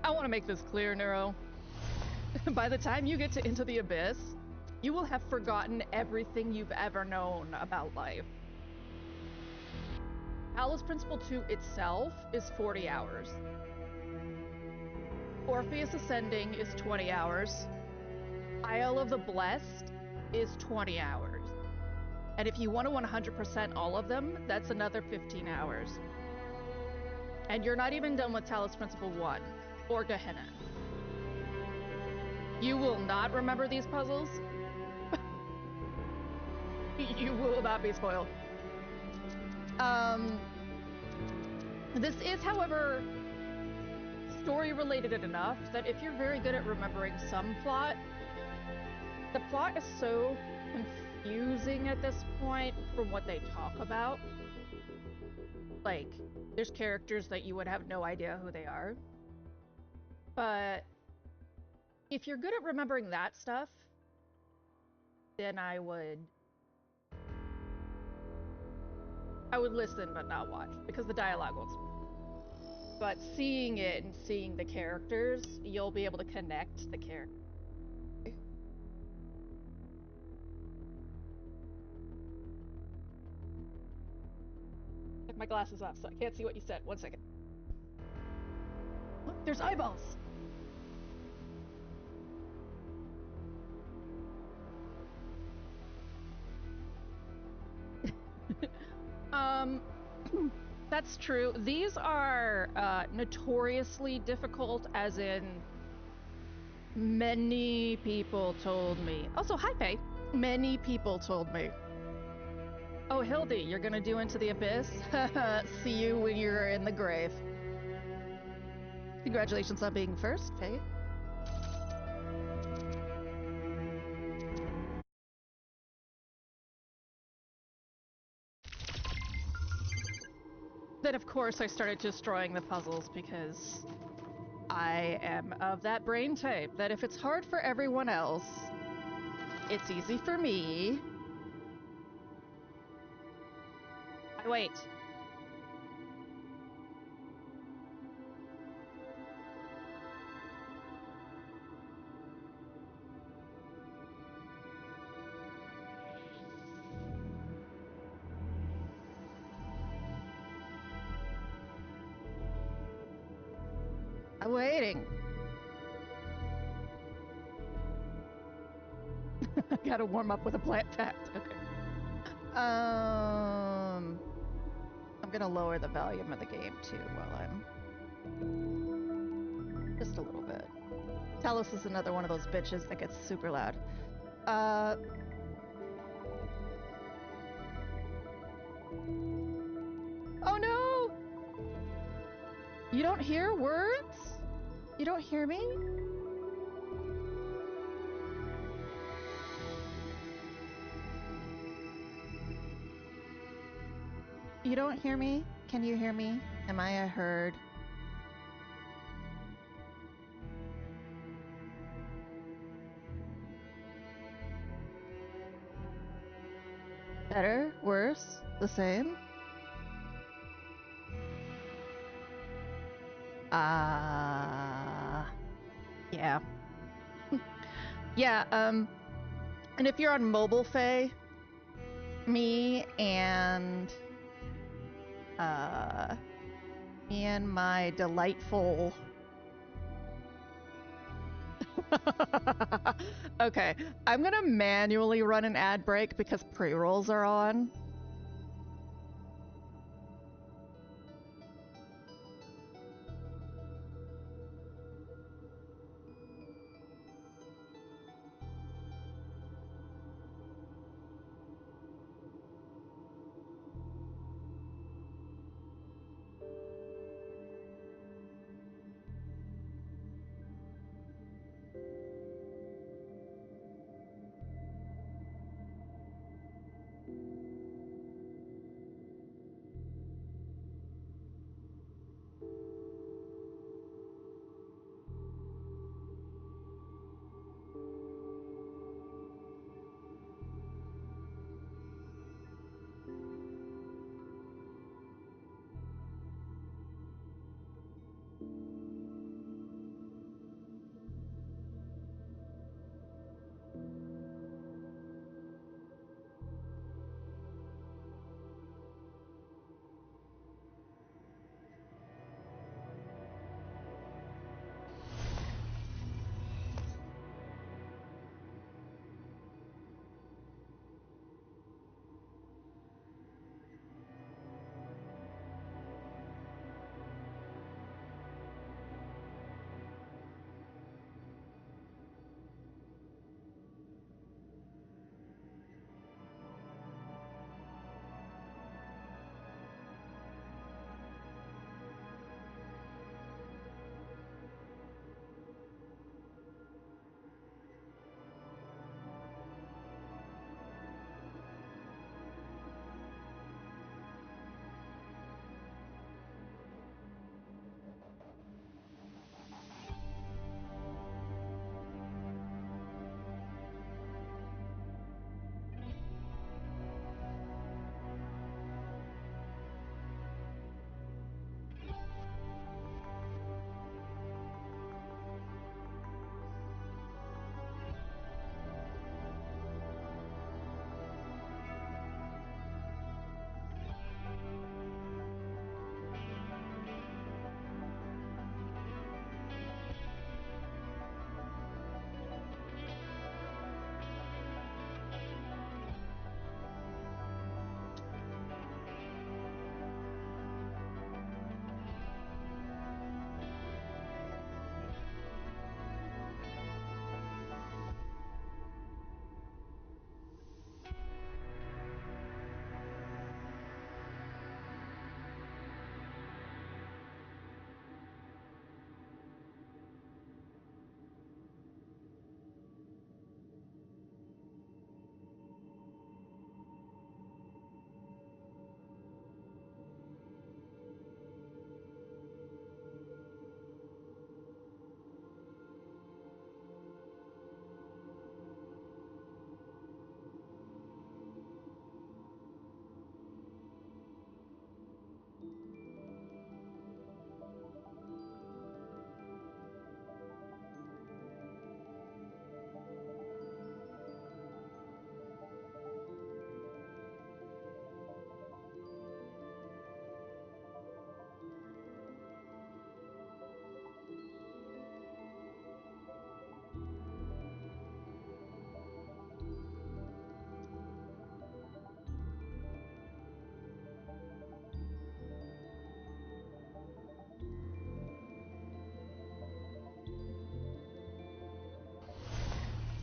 I want to make this clear, Neuro. By the time you get to Into the Abyss, you will have forgotten everything you've ever known about life. Talos Principle 2 itself is 40 hours. Orpheus Ascending is 20 hours. Isle of the Blessed is 20 hours. And if you want to 100% all of them, that's another 15 hours. And you're not even done with Talos Principle 1 or Gehenna. You will not remember these puzzles. You will not be spoiled. This is, however, story-related enough that if you're very good at remembering some plot, the plot is so confusing at this point from what they talk about. Like, there's characters that you would have no idea who they are. But if you're good at remembering that stuff, then I would listen but not watch, because the dialogue won't speak. But seeing it and seeing the characters, you'll be able to connect the characters. Took my glasses off, so I can't see what you said. 1 second. Look, there's eyeballs! That's true. These are notoriously difficult, as in many people told me. Also, hi, Faye. Many people told me. Oh, Hildy, you're gonna do Into the Abyss? See you when you're in the grave. Congratulations on being first, Faye. Then, of course, I started destroying the puzzles because I am of that brain type that if it's hard for everyone else, it's easy for me. I wait. I'm waiting. I gotta warm up with a plant fact. Okay. I'm gonna lower the volume of the game too while I'm just a little bit. Talos is another one of those bitches that gets super loud. Oh no! You don't hear words? You don't hear me? You don't hear me? Can you hear me? Am I heard? Better? Worse? The same? Yeah. Yeah, and if you're on mobile, Faye, me and my delightful okay, I'm gonna manually run an ad break because pre-rolls are on.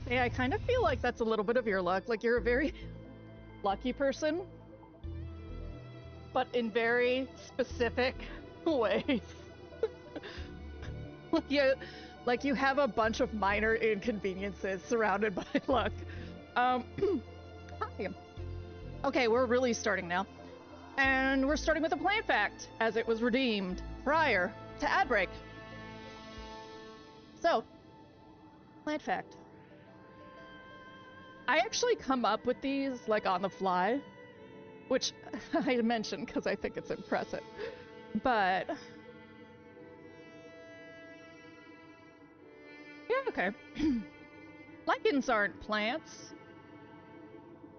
Hey, I kind of feel like that's a little bit of your luck. Like, you're a very lucky person, but in very specific ways. like you have a bunch of minor inconveniences surrounded by luck. Hi. Okay, we're really starting now. And we're starting with a plant fact, as it was redeemed prior to ad break. So, plant fact. I actually come up with these, like, on the fly, which I mentioned because I think it's impressive. But... yeah, okay. Lichens aren't plants.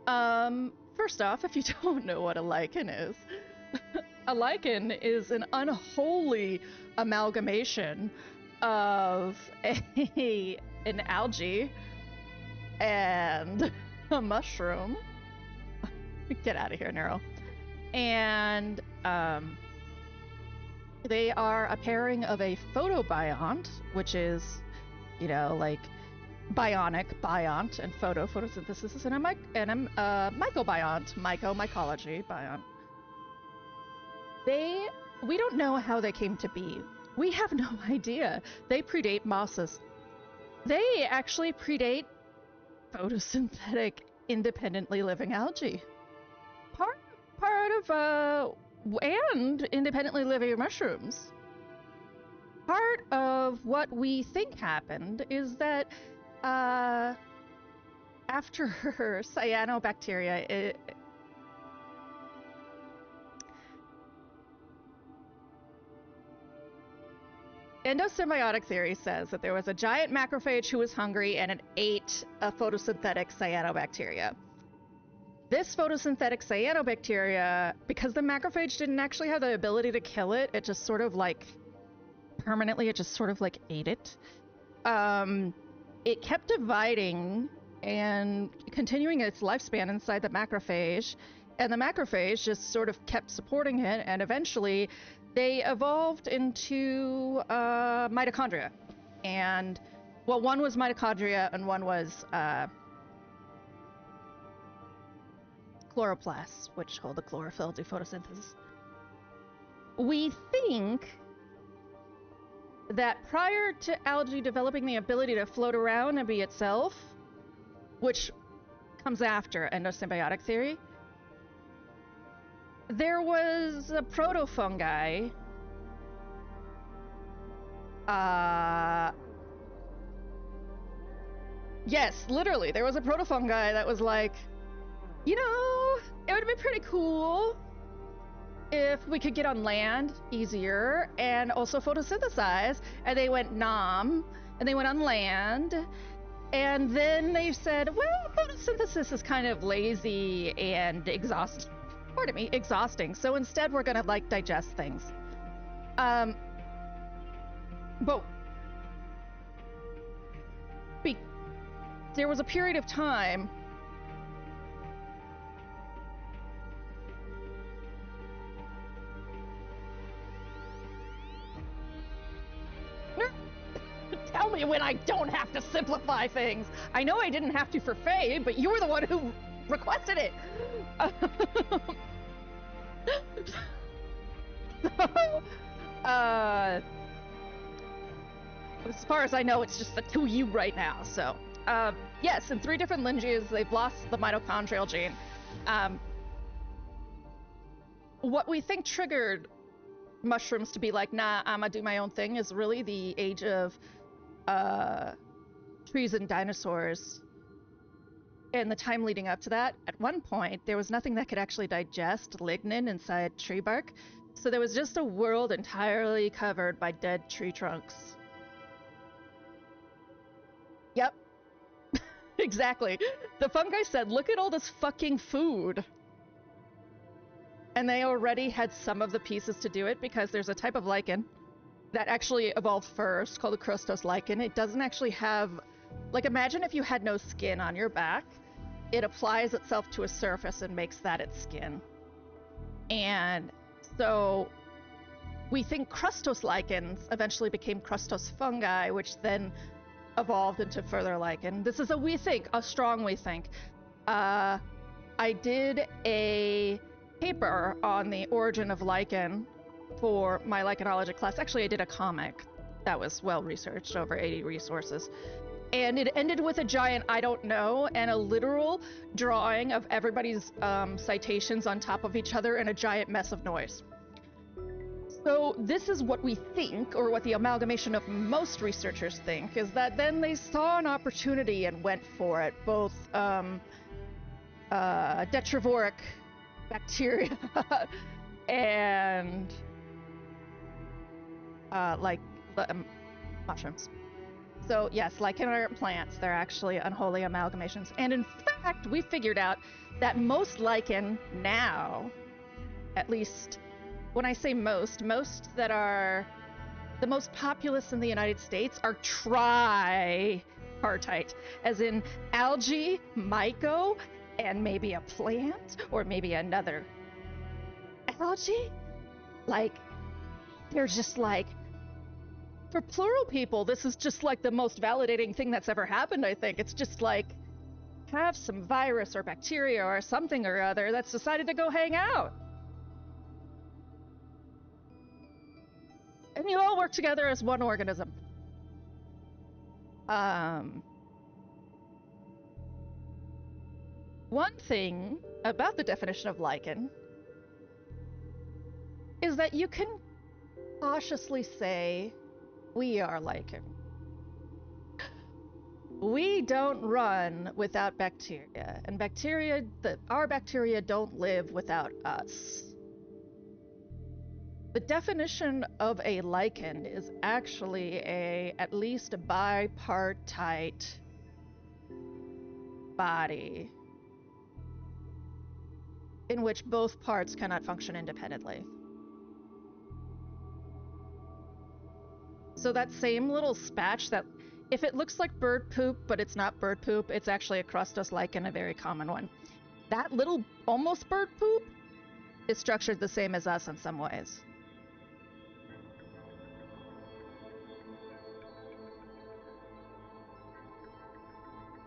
First off, if you don't know what a lichen is, a lichen is an unholy amalgamation of an algae and a mushroom. Get out of here, Nero. And they are a pairing of a photobiont, which is, you know, like bionic, biont, and photosynthesis, and a mycobiont, mycology, biont. We don't know how they came to be. We have no idea. They predate mosses. They actually predate photosynthetic, independently living algae. Part of, and independently living mushrooms. Part of what we think happened is that, after cyanobacteria, endosymbiotic theory says that there was a giant macrophage who was hungry and it ate a photosynthetic cyanobacteria. This photosynthetic cyanobacteria, because the macrophage didn't actually have the ability to kill it, it just sort of like permanently, it just sort of like ate it. It kept dividing and continuing its lifespan inside the macrophage, and the macrophage just sort of kept supporting it, and eventually they evolved into mitochondria. And, well, one was mitochondria and one was chloroplasts, which hold the chlorophyll, do photosynthesis. We think that prior to algae developing the ability to float around and be itself, which comes after endosymbiotic theory, there was a protofungi. Yes, literally, there was a protofungi that was like, you know, it would be pretty cool if we could get on land easier and also photosynthesize. And they went nom, and they went on land. And then they said, well, photosynthesis is kind of lazy and exhausting. So instead we're gonna, like, digest things. But there was a period of time Tell me when I don't have to simplify things. I know I didn't have to for Faye, but you were the one who requested it. So, as far as I know, it's just the two of you right now. So, yes, in 3 different lineages, they've lost the mitochondrial gene. What we think triggered mushrooms to be like, nah, I'm gonna do my own thing, is really the age of trees and dinosaurs. And the time leading up to that, at one point, there was nothing that could actually digest lignin inside tree bark. So there was just a world entirely covered by dead tree trunks. Yep. Exactly. The fungi said, look at all this fucking food. And they already had some of the pieces to do it, because there's a type of lichen that actually evolved first, called the crustose lichen. It doesn't actually have, like, imagine if you had no skin on your back. It applies itself to a surface and makes that its skin. And so we think crustose lichens eventually became crustose fungi, which then evolved into further lichen. This is a we think, a strong we think. I did a paper on the origin of lichen for my lichenology class. Actually, I did a comic that was well researched, over 80 resources. And it ended with a giant I don't know and a literal drawing of everybody's citations on top of each other and a giant mess of noise. So this is what we think, or what the amalgamation of most researchers think, is that then they saw an opportunity and went for it, both detrivoric bacteria and mushrooms. So yes, lichen aren't plants, they're actually unholy amalgamations. And in fact, we figured out that most lichen now, at least when I say most that are the most populous in the United States, are tripartite, as in algae, myco, and maybe a plant, or maybe another algae. Like, they're just like, for plural people, this is just like the most validating thing that's ever happened, I think. It's just like, have some virus or bacteria or something or other that's decided to go hang out. And you all work together as one organism. One thing about the definition of lichen is that you can cautiously say, we are lichen. We don't run without bacteria, and our bacteria don't live without us. The definition of a lichen is actually at least a bipartite body in which both parts cannot function independently. So that same little spatch that, if it looks like bird poop, but it's not bird poop, it's actually a crustose lichen, a very common one. That little almost bird poop is structured the same as us in some ways.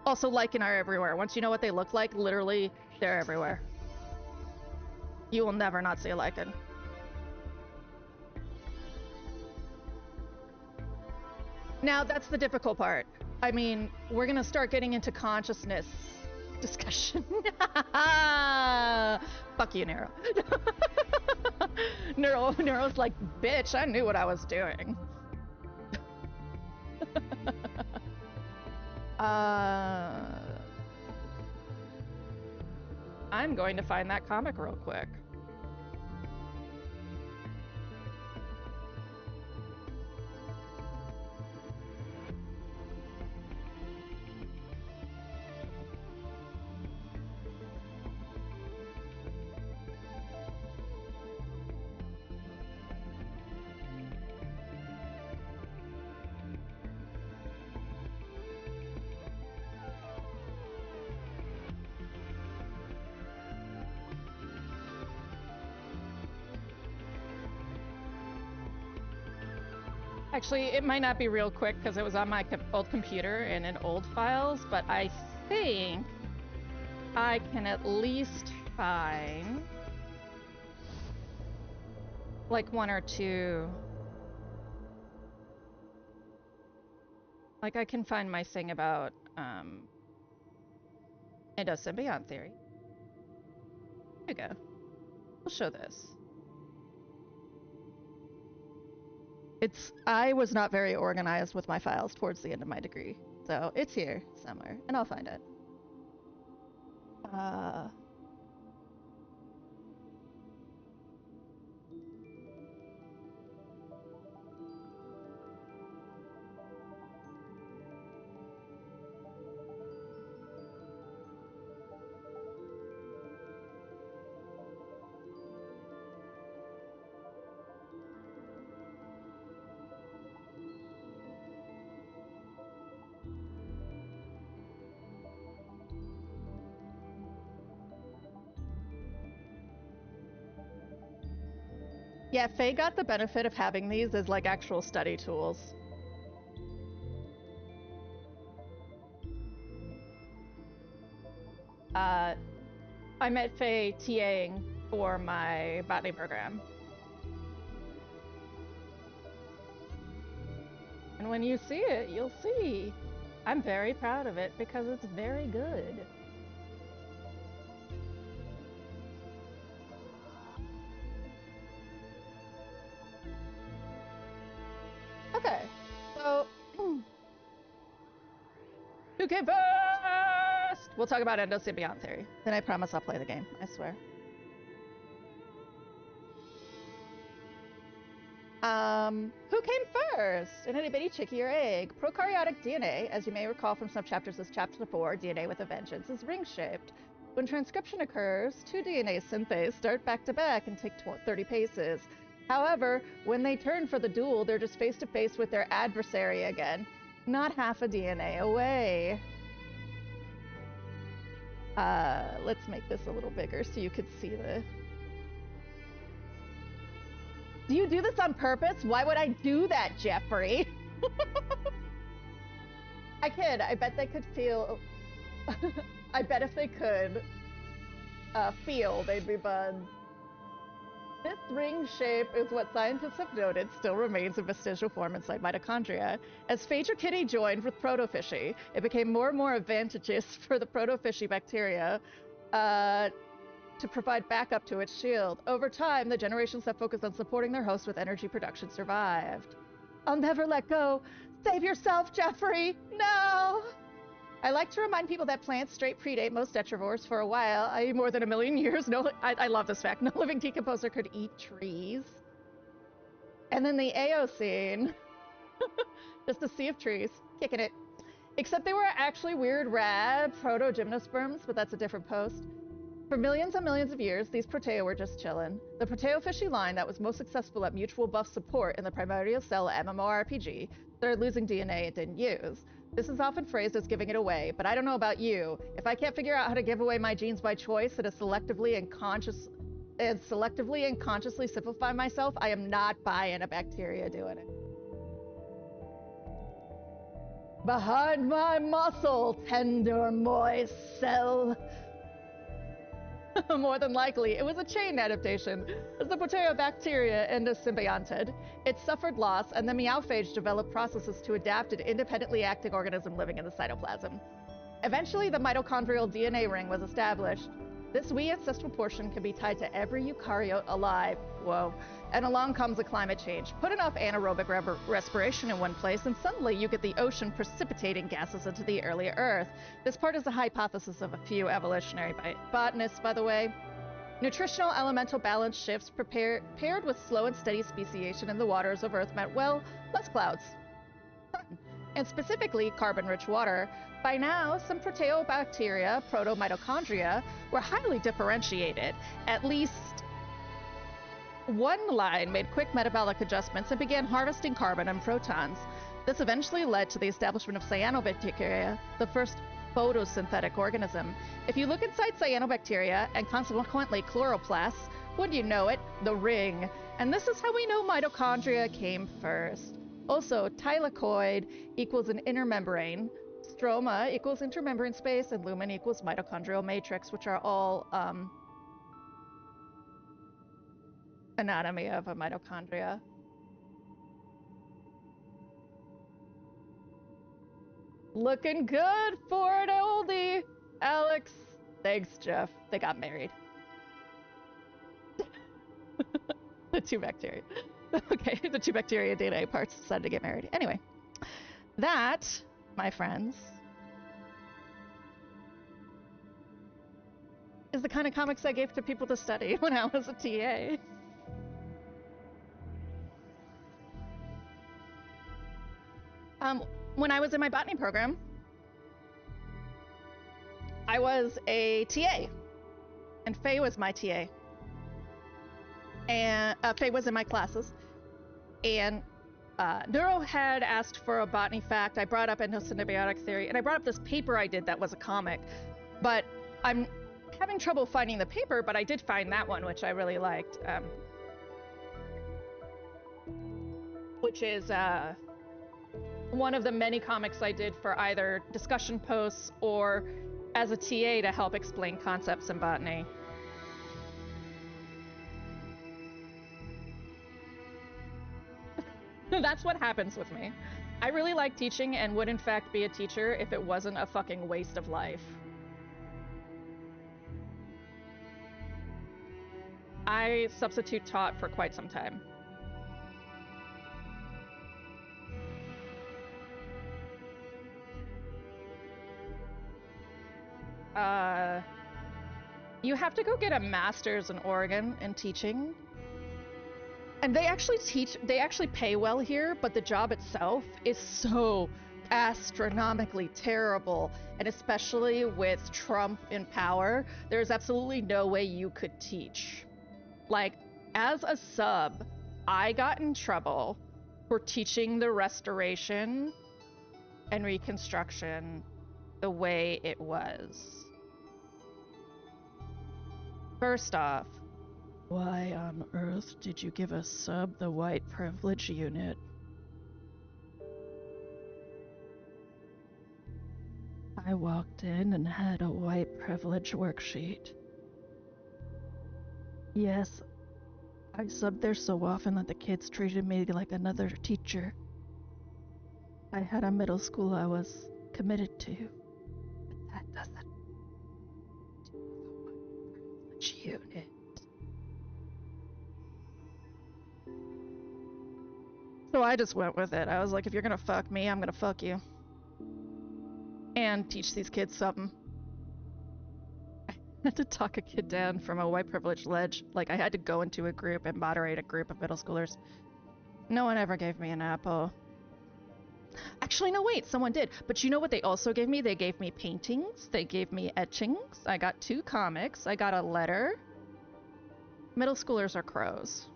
Also, lichen are everywhere. Once you know what they look like, literally, they're everywhere. You will never not see a lichen. Now, that's the difficult part. I mean, we're gonna start getting into consciousness discussion. Fuck you, Nero. Nero's like, bitch, I knew what I was doing. I'm going to find that comic real quick. Actually, it might not be real quick because it was on my old computer and in old files, but I think I can at least find like one or two. Like, I can find my thing about endosymbiont theory. There you go. We'll show this. I was not very organized with my files towards the end of my degree, so it's here somewhere, and I'll find it. Yeah, Faye got the benefit of having these as like actual study tools. I met Faye TAing for my botany program. And when you see it, you'll see. I'm very proud of it because it's very good. Okay, so who came first? We'll talk about endosymbiont theory. Then I promise I'll play the game. I swear. Who came first? An itty bitty chickie or egg? Prokaryotic DNA, as you may recall from some chapters as chapter 4, DNA with a Vengeance, is ring-shaped. When transcription occurs, two DNA synthase start back to back and take 30 paces. However, when they turn for the duel, they're just face to face with their adversary again, not half a DNA away. Let's make this a little bigger so you could see the... Do you do this on purpose? Why would I do that, Jeffrey? I kid. I bet they could feel... I bet if they could feel, they'd be buds. This ring shape is what scientists have noted still remains in vestigial form inside mitochondria. As Phaedra Kitty joined with protofishy, it became more and more advantageous for the protofishy bacteria to provide backup to its shield. Over time, the generations that focused on supporting their host with energy production survived. I'll never let go. Save yourself, Jeffrey! No! I like to remind people that plants straight predate most detrivores for a while, i.e. more than 1 million years. No, I love this fact. No living decomposer could eat trees. And then the Eocene. Just a sea of trees. Kicking it. Except they were actually weird, rad proto-gymnosperms, but that's a different post. For millions and millions of years, these proteo were just chillin'. The proteofishy line that was most successful at mutual buff support in the primordial cell MMORPG started losing DNA it didn't use. This is often phrased as giving it away, but I don't know about you. If I can't figure out how to give away my genes by choice and selectively and consciously simplify myself, I am not buying a bacteria doing it. Behind my muscle, tender, moist cell. More than likely, it was a chain adaptation. As the Proteobacteria endosymbionted, it suffered loss, and the meowphage developed processes to adapt an independently acting organism living in the cytoplasm. Eventually, the mitochondrial DNA ring was established. This wee ancestral portion can be tied to every eukaryote alive. Whoa. And along comes a climate change. Put enough anaerobic respiration in one place, and suddenly you get the ocean precipitating gases into the earlier Earth. This part is a hypothesis of a few evolutionary botanists, by the way. Nutritional elemental balance shifts paired with slow and steady speciation in the waters of Earth meant, well, less clouds. And specifically carbon-rich water. By now, some proteobacteria, protomitochondria, were highly differentiated. At least one line made quick metabolic adjustments and began harvesting carbon and protons. This eventually led to the establishment of cyanobacteria, the first photosynthetic organism. If you look inside cyanobacteria, and consequently chloroplasts, wouldn't you know it, the ring. And this is how we know mitochondria came first. Also, thylakoid equals an inner membrane, stroma equals intermembrane space, and lumen equals mitochondrial matrix, which are all anatomy of a mitochondria. Looking good for an oldie, Alex. Thanks, Jeff. They got married. The two bacteria. Okay, the two bacteria DNA parts decided to get married. Anyway, that, my friends, is the kind of comics I gave to people to study when I was a TA. When I was in my botany program, I was a TA, and Faye was my TA. And Faye was in my classes, and Neuro had asked for a botany fact. I brought up endosymbiotic theory, and I brought up this paper I did that was a comic, but I'm having trouble finding the paper, but I did find that one, which I really liked, which is one of the many comics I did for either discussion posts or as a TA to help explain concepts in botany. That's what happens with me. I really like teaching and would in fact be a teacher if it wasn't a fucking waste of life. I substitute taught for quite some time. You have to go get a master's in Oregon in teaching. And they actually pay well here, but the job itself is so astronomically terrible. And especially with Trump in power, there's absolutely no way you could teach. Like, as a sub, I got in trouble for teaching the restoration and reconstruction the way it was. First off, why on earth did you give a sub the white privilege unit? I walked in and had a white privilege worksheet. Yes, I subbed there so often that the kids treated me like another teacher. I had a middle school I was committed to, but that doesn't do the white privilege unit. So I just went with it. I was like, if you're gonna fuck me, I'm gonna fuck you. And teach these kids something. I had to talk a kid down from a white privilege ledge. Like, I had to go into a group and moderate a group of middle schoolers. No one ever gave me an apple. Actually, no, wait, someone did. But you know what they also gave me? They gave me paintings. They gave me etchings. I got 2 comics. I got a letter. Middle schoolers are crows.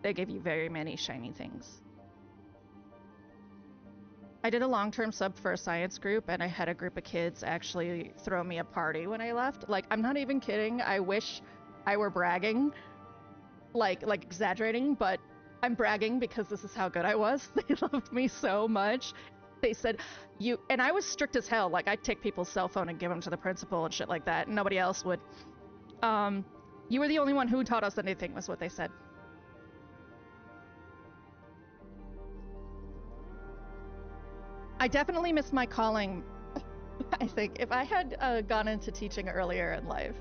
They give you very many shiny things. I did a long-term sub for a science group, and I had a group of kids actually throw me a party when I left. Like, I'm not even kidding. I wish I were bragging, like exaggerating, but I'm bragging because this is how good I was. They loved me so much. They said, you, and I was strict as hell. Like, I'd take people's cell phone and give them to the principal and shit like that, and nobody else would. You were the only one who taught us anything, was what they said. I definitely missed my calling, I think, if I had gone into teaching earlier in life.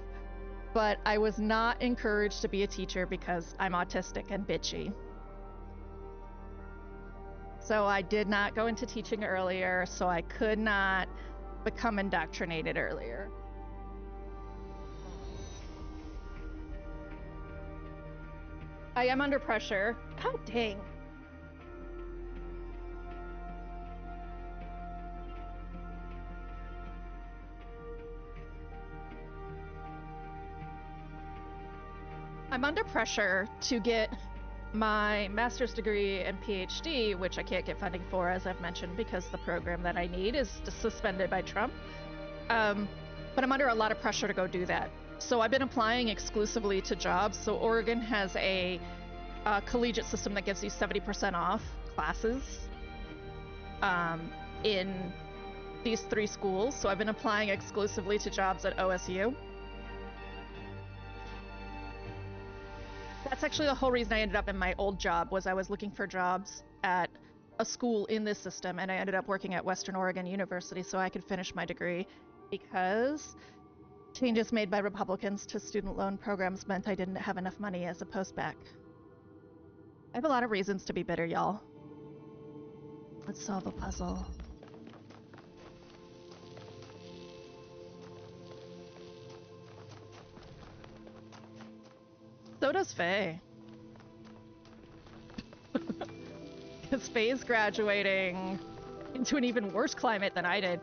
But I was not encouraged to be a teacher because I'm autistic and bitchy. So I did not go into teaching earlier, so I could not become indoctrinated earlier. I am under pressure. God dang. I'm under pressure to get my master's degree and PhD, which I can't get funding for, as I've mentioned, because the program that I need is suspended by Trump. But I'm under a lot of pressure to go do that. So I've been applying exclusively to jobs. So Oregon has a collegiate system that gives you 70% off classes in these 3 schools. So I've been applying exclusively to jobs at OSU. That's actually the whole reason I ended up in my old job, was I was looking for jobs at a school in this system, and I ended up working at Western Oregon University so I could finish my degree, because changes made by Republicans to student loan programs meant I didn't have enough money as a postbac. I have a lot of reasons to be bitter, y'all. Let's solve a puzzle. So does Faye. Because Faye's graduating into an even worse climate than I did.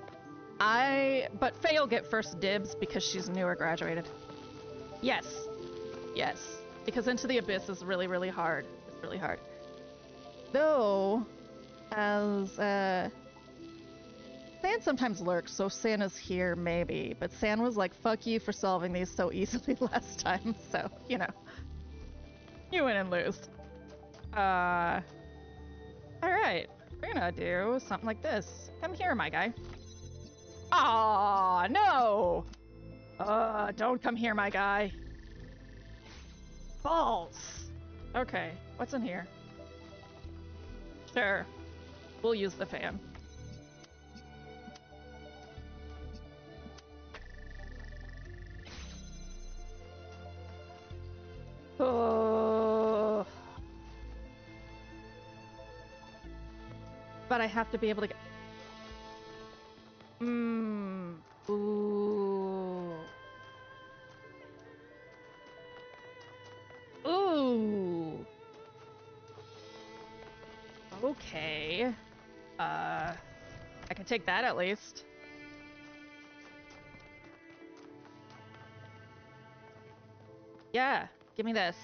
But Faye will get first dibs because she's newer graduated. Yes. Yes. Because Into the Abyss is really, really hard. It's really hard. Though, as, San sometimes lurks, so San is here, maybe. But San was like, fuck you for solving these so easily last time, so, you know. You win and lose. Alright. We're gonna do something like this. Come here, my guy. Aw, no! Don't come here, my guy. Balls! Okay, what's in here? Sure, we'll use the fan. Oh. But I have to be able to get... Ooh. Ooh. Okay. I can take that at least. Yeah, give me this.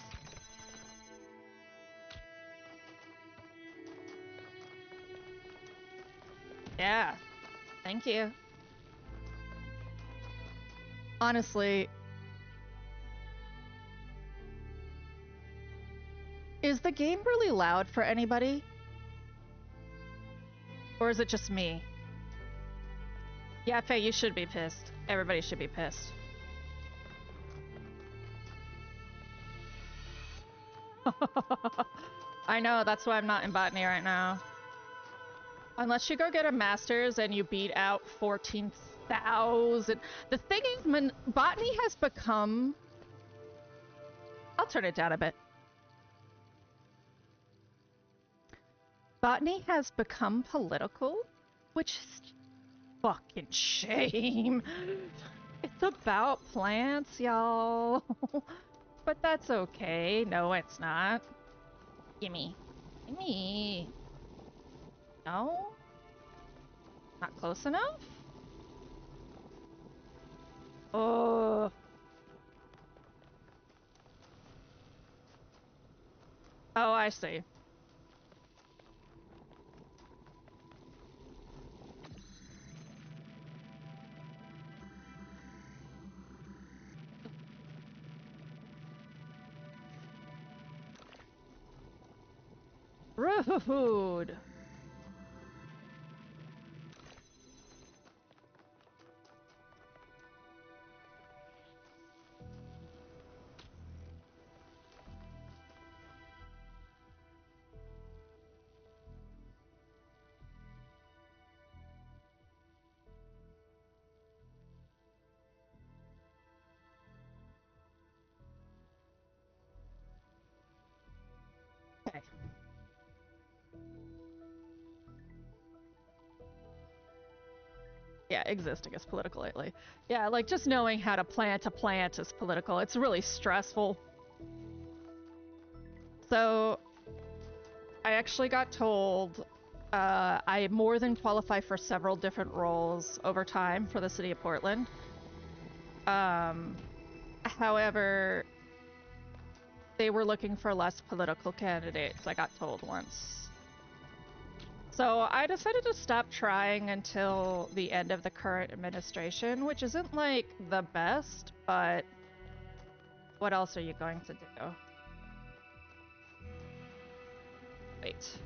Yeah, thank you. Honestly, is the game really loud for anybody? Or is it just me? Yeah, Faye, you should be pissed. Everybody should be pissed. I know, that's why I'm not in botany right now. Unless you go get a master's and you beat out 14,000. The thing is, botany has become... I'll turn it down a bit. Botany has become political, which is fucking shame. It's about plants, y'all. But that's okay. No, it's not. Gimme. Gimme. No? Not close enough? Oh. Oh, I see. Rude. Okay. Yeah, existing is political lately. Yeah, like just knowing how to plant a plant is political. It's really stressful. So, I actually got told I more than qualify for several different roles over time for the city of Portland. However, they were looking for less political candidates, I got told once. So I decided to stop trying until the end of the current administration, which isn't like the best, but what else are you going to do? Wait.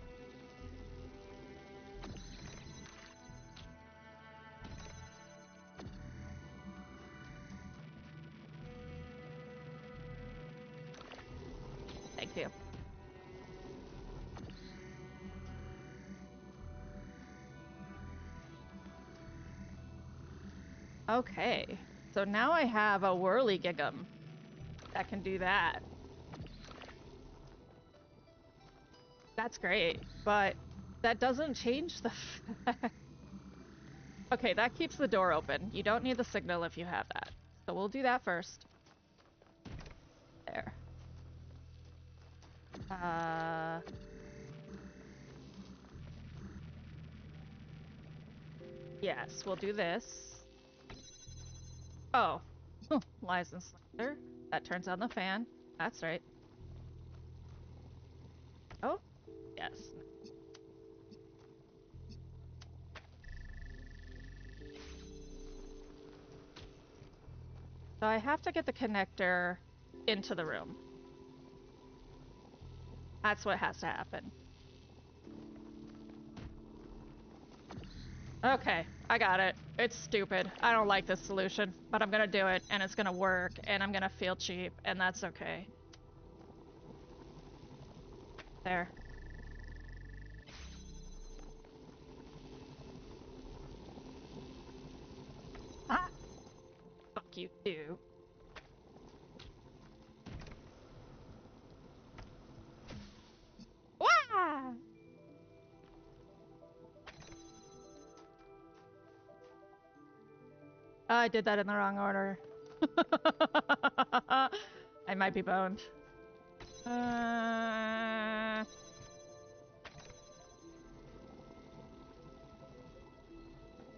Thank you. Okay. So now I have a whirligigum that can do that. That's great, but that doesn't change the fact... Okay, that keeps the door open. You don't need the signal if you have that. So we'll do that first. There. Yes, we'll do this. Oh. Lies and Slender. That turns on the fan. That's right. Oh, yes. So I have to get the connector into the room. That's what has to happen. Okay, I got it. It's stupid. I don't like this solution, but I'm gonna do it, and it's gonna work, and I'm gonna feel cheap, and that's okay. There. Ah! Fuck you too. Wah! I did that in the wrong order. I might be boned.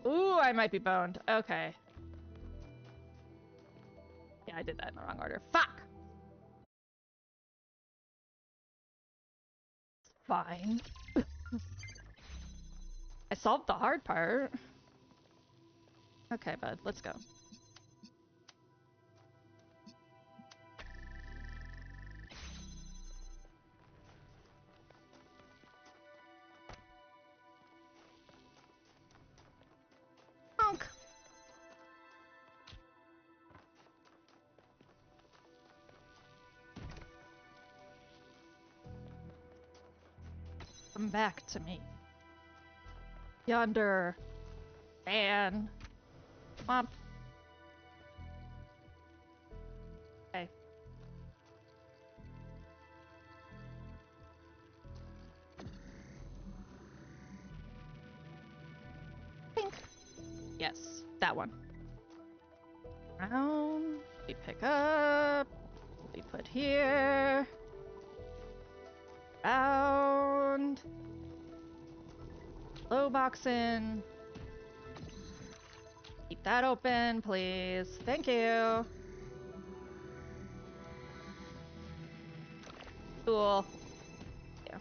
Ooh, I might be boned. Okay. Yeah, I did that in the wrong order. Fuck! Fine. I solved the hard part. Okay, bud, let's go. Honk! Come back to me. Yonder. And... Womp. Okay. Pink. Yes, that one. Round. We pick up. We put here. Round. Low box in. Keep that open, please. Thank you. Cool. Yeah.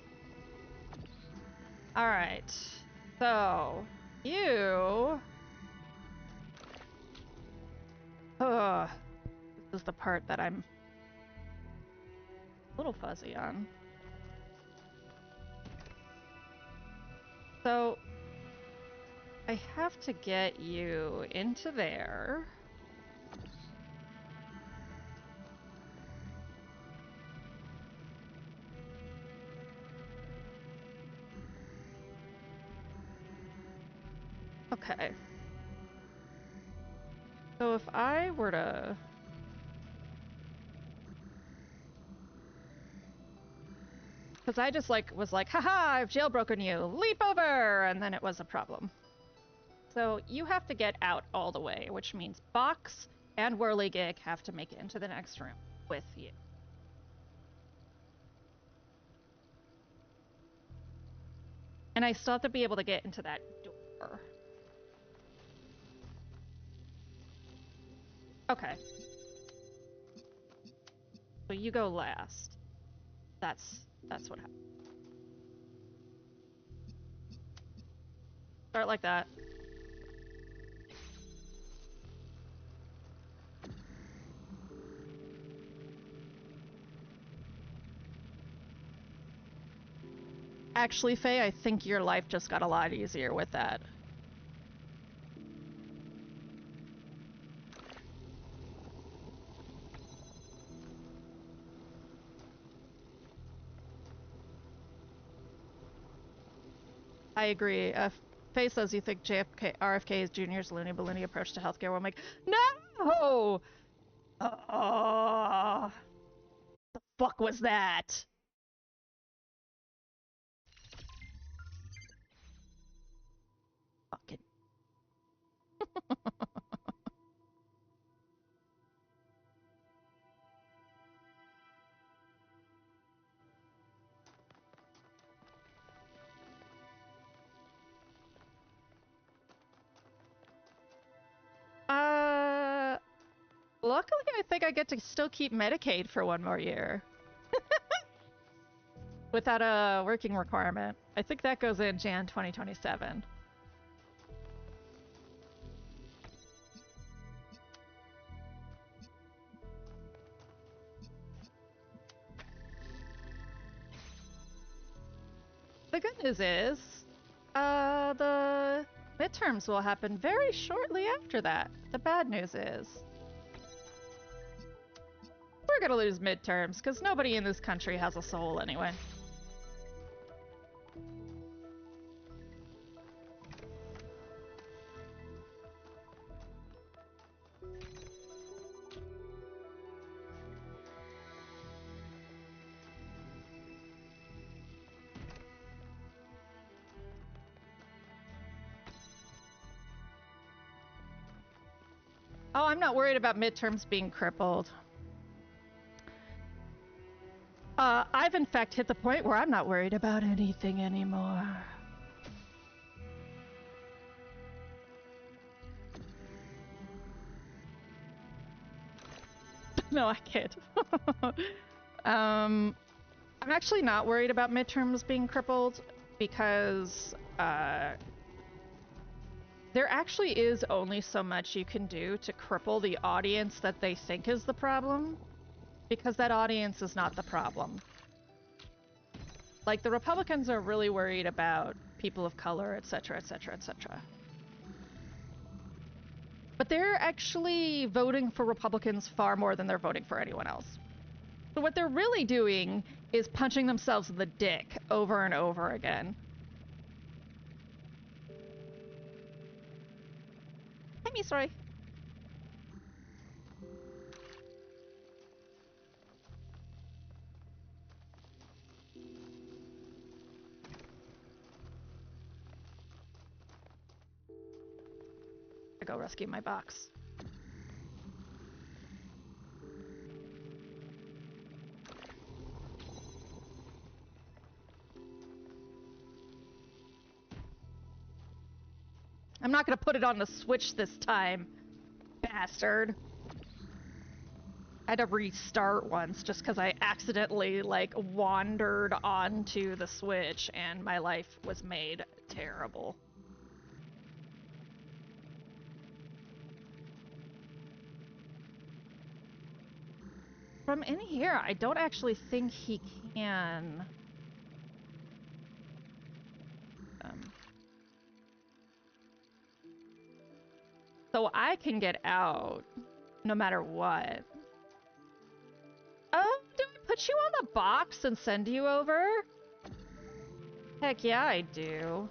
Alright. So, you... Ugh. This is the part that I'm a little fuzzy on. So, I have to get you into there. Okay. So if I were to... Because I just, like, was like, haha, I've jailbroken you, leap over! And then it was a problem. So you have to get out all the way, which means Box and Whirligig have to make it into the next room with you. And I still have to be able to get into that door. Okay. So you go last. That's what happened. Start like that. Actually, Faye, I think your life just got a lot easier with that. I agree. Faye says you think RFK is Junior's loony balloony approach to healthcare. I'm like, no! The fuck was that? Fucking. Luckily I think I get to still keep Medicaid for one more year. Without a working requirement. I think that goes in Jan 2027. The good news is, the Midterms will happen very shortly after that. The bad news is we're gonna lose midterms because nobody in this country has a soul anyway. Oh, I'm not worried about midterms being crippled. I've in fact hit the point where I'm not worried about anything anymore. No, I kid. I'm actually not worried about midterms being crippled because there actually is only so much you can do to cripple the audience that they think is the problem, because that audience is not the problem. Like, the Republicans are really worried about people of color, etc., etc., etc. But they're actually voting for Republicans far more than they're voting for anyone else. So what they're really doing is punching themselves in the dick over and over again. Hi, Miss Roy. I go rescue my box. I'm not gonna put it on the Switch this time, bastard. I had to restart once just because I accidentally, like, wandered onto the Switch and my life was made terrible. From in here, I don't actually think he can. So I can get out no matter what. Oh, do I put you on the box and send you over? Heck yeah, I do.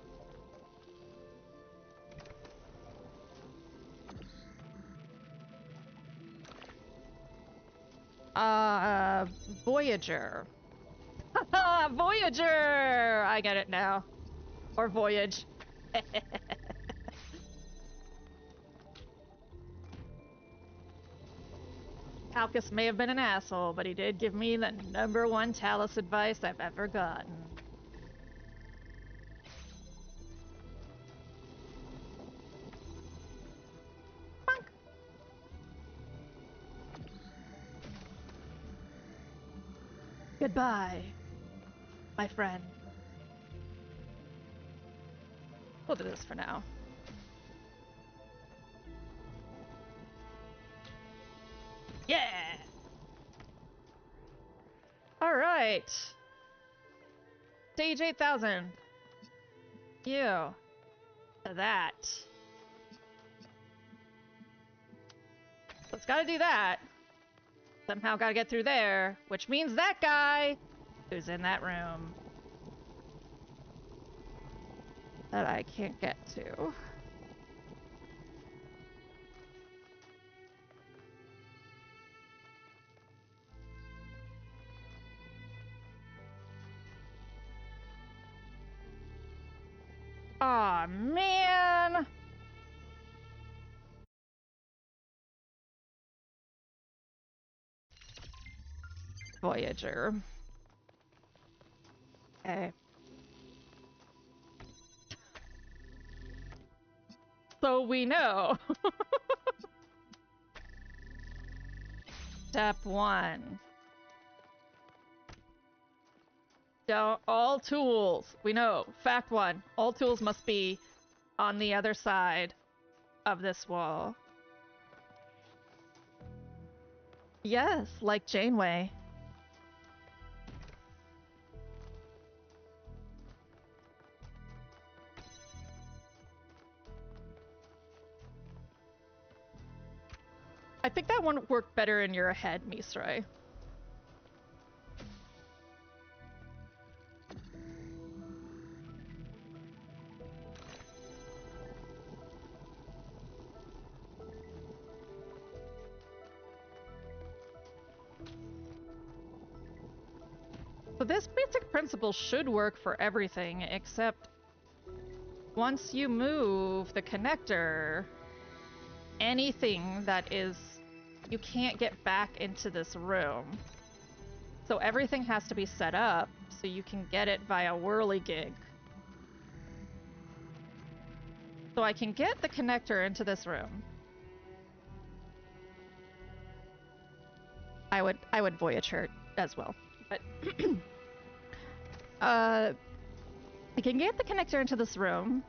Voyager. Voyager! I get it now. Or Voyage. Alcus may have been an asshole, but he did give me the #1 Talos advice I've ever gotten. Bonk. Goodbye, my friend. We'll do this for now. Yeah! Alright. Stage 8000. You. That. So it's gotta do that. Somehow gotta get through there, which means that guy who's in that room that I can't get to. Aw, man! Voyager. Okay. So we know. Step 1. All tools. We know. Fact 1. All tools must be on the other side of this wall. Yes, like Janeway. I think that one worked better in your head, Misrai. So this basic principle should work for everything, except once you move the connector, anything that is... you can't get back into this room. So everything has to be set up so you can get it via whirligig. So I can get the connector into this room. I would Voyager as well, but I can get the connector into this room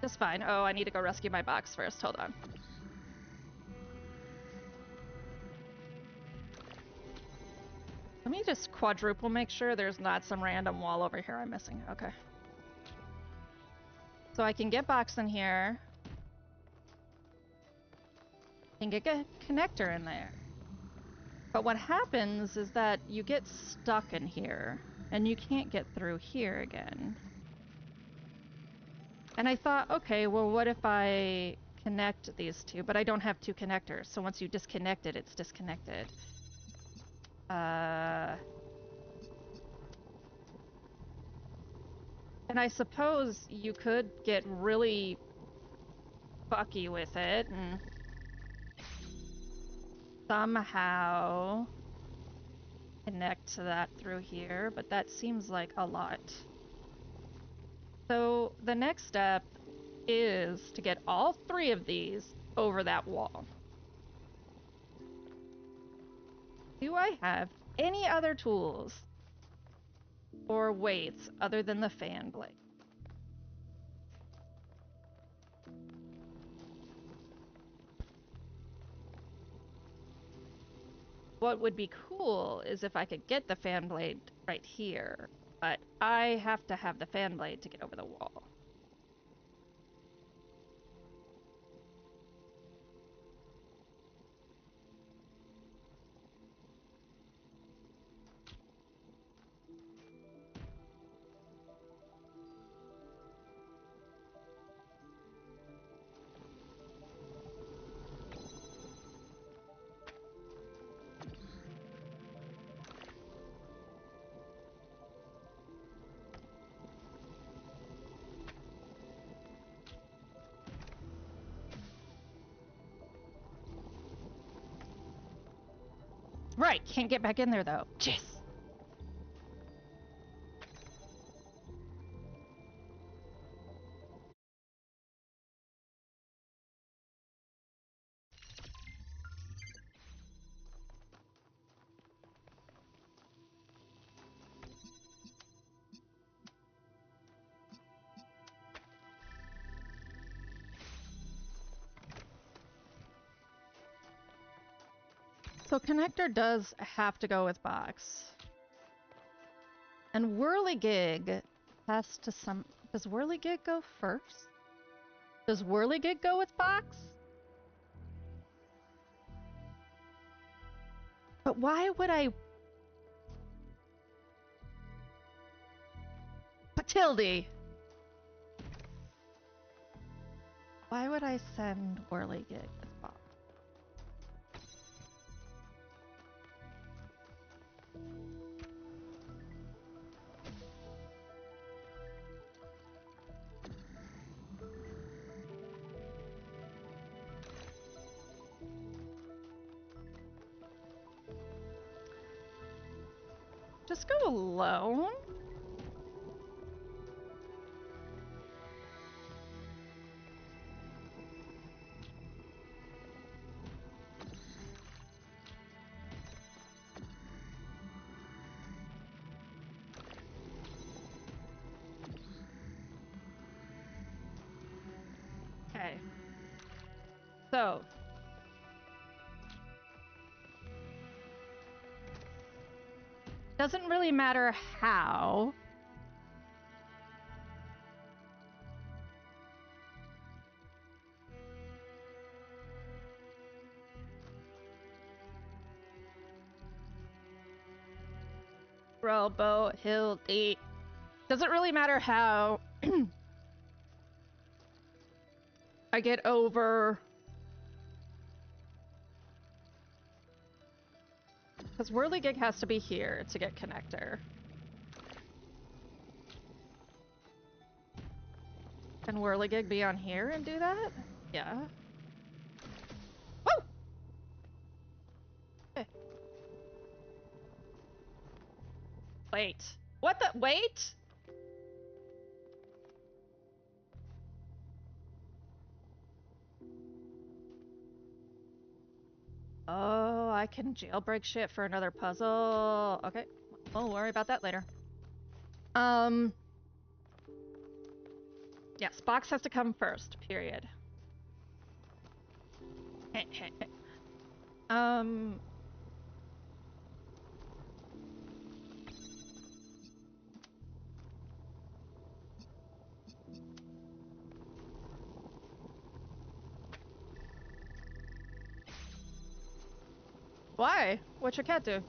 just fine. Oh, I need to go rescue my box first. Hold on. Let me just quadruple make sure there's not some random wall over here I'm missing. Okay. So I can get box in here. And get a connector in there. But what happens is that you get stuck in here, and you can't get through here again. And I thought, okay, well, what if I connect these two? But I don't have two connectors, so once you disconnect it, it's disconnected. And I suppose you could get really fucky with it and somehow connect to that through here, but that seems like a lot. So the next step is to get all three of these over that wall. Do I have any other tools or weights other than the fan blade? What would be cool is if I could get the fan blade right here, but I have to have the fan blade to get over the wall. Right, can't get back in there though. Jeez. So connector does have to go with box. And whirligig has to some... Does whirligig go first? Does whirligig go with box? But why would I... Patilde! Why would I send whirligig with box? Just go alone? Okay. So. Doesn't really matter how. rowboat, hill, eat. Doesn't really matter how I get over. Because whirligig has to be here to get connector. Can whirligig be on here and do that? Yeah. Woo! Okay. Wait. What the? Wait? Oh, I can jailbreak shit for another puzzle. Okay. We'll worry about that later. Yes, box has to come first, period. um... Why? What'd your cat do?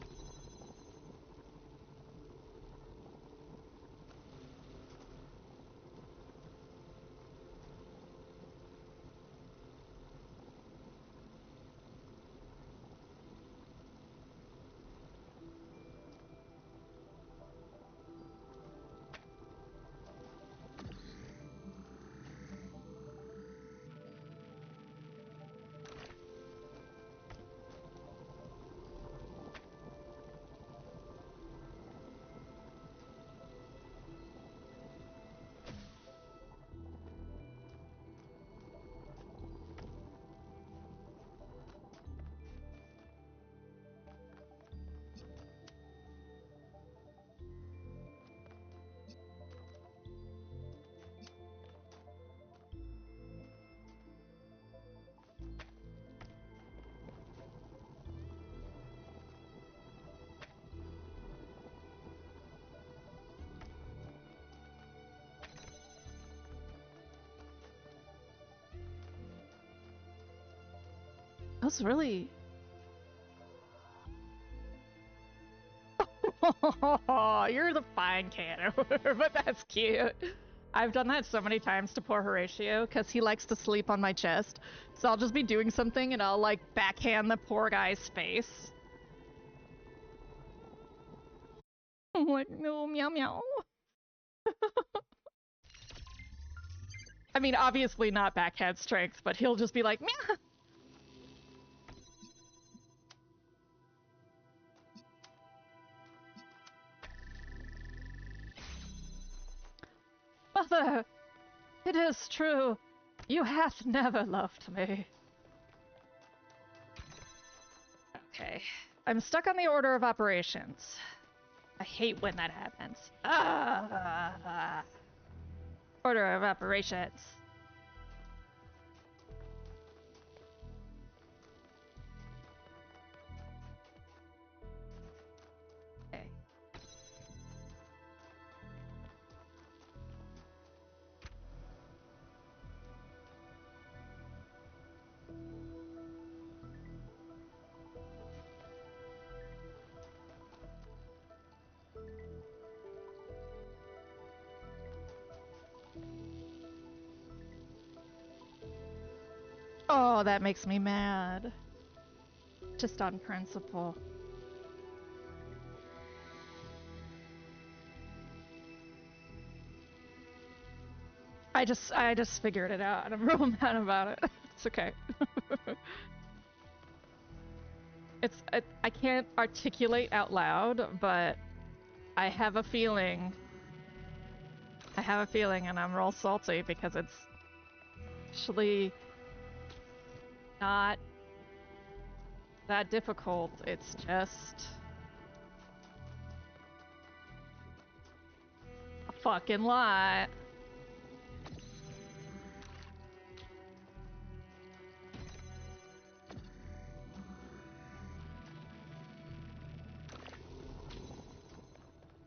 That's really... You're the fine cat, but that's cute. I've done that so many times to poor Horatio, because he likes to sleep on my chest. So I'll just be doing something and I'll, like, backhand the poor guy's face. I'm like, no, meow meow. I mean, obviously not backhand strength, but he'll just be like, meow. Mother, it is true. You hath never loved me. Okay. I'm stuck on the order of operations. I hate when that happens. Order of operations. Okay. Oh, that makes me mad. Just on principle. I just figured it out and I'm real mad about it. It's okay. I can't articulate out loud, but I have a feeling. I have a feeling and I'm real salty because it's actually not that difficult. It's just a fucking lot.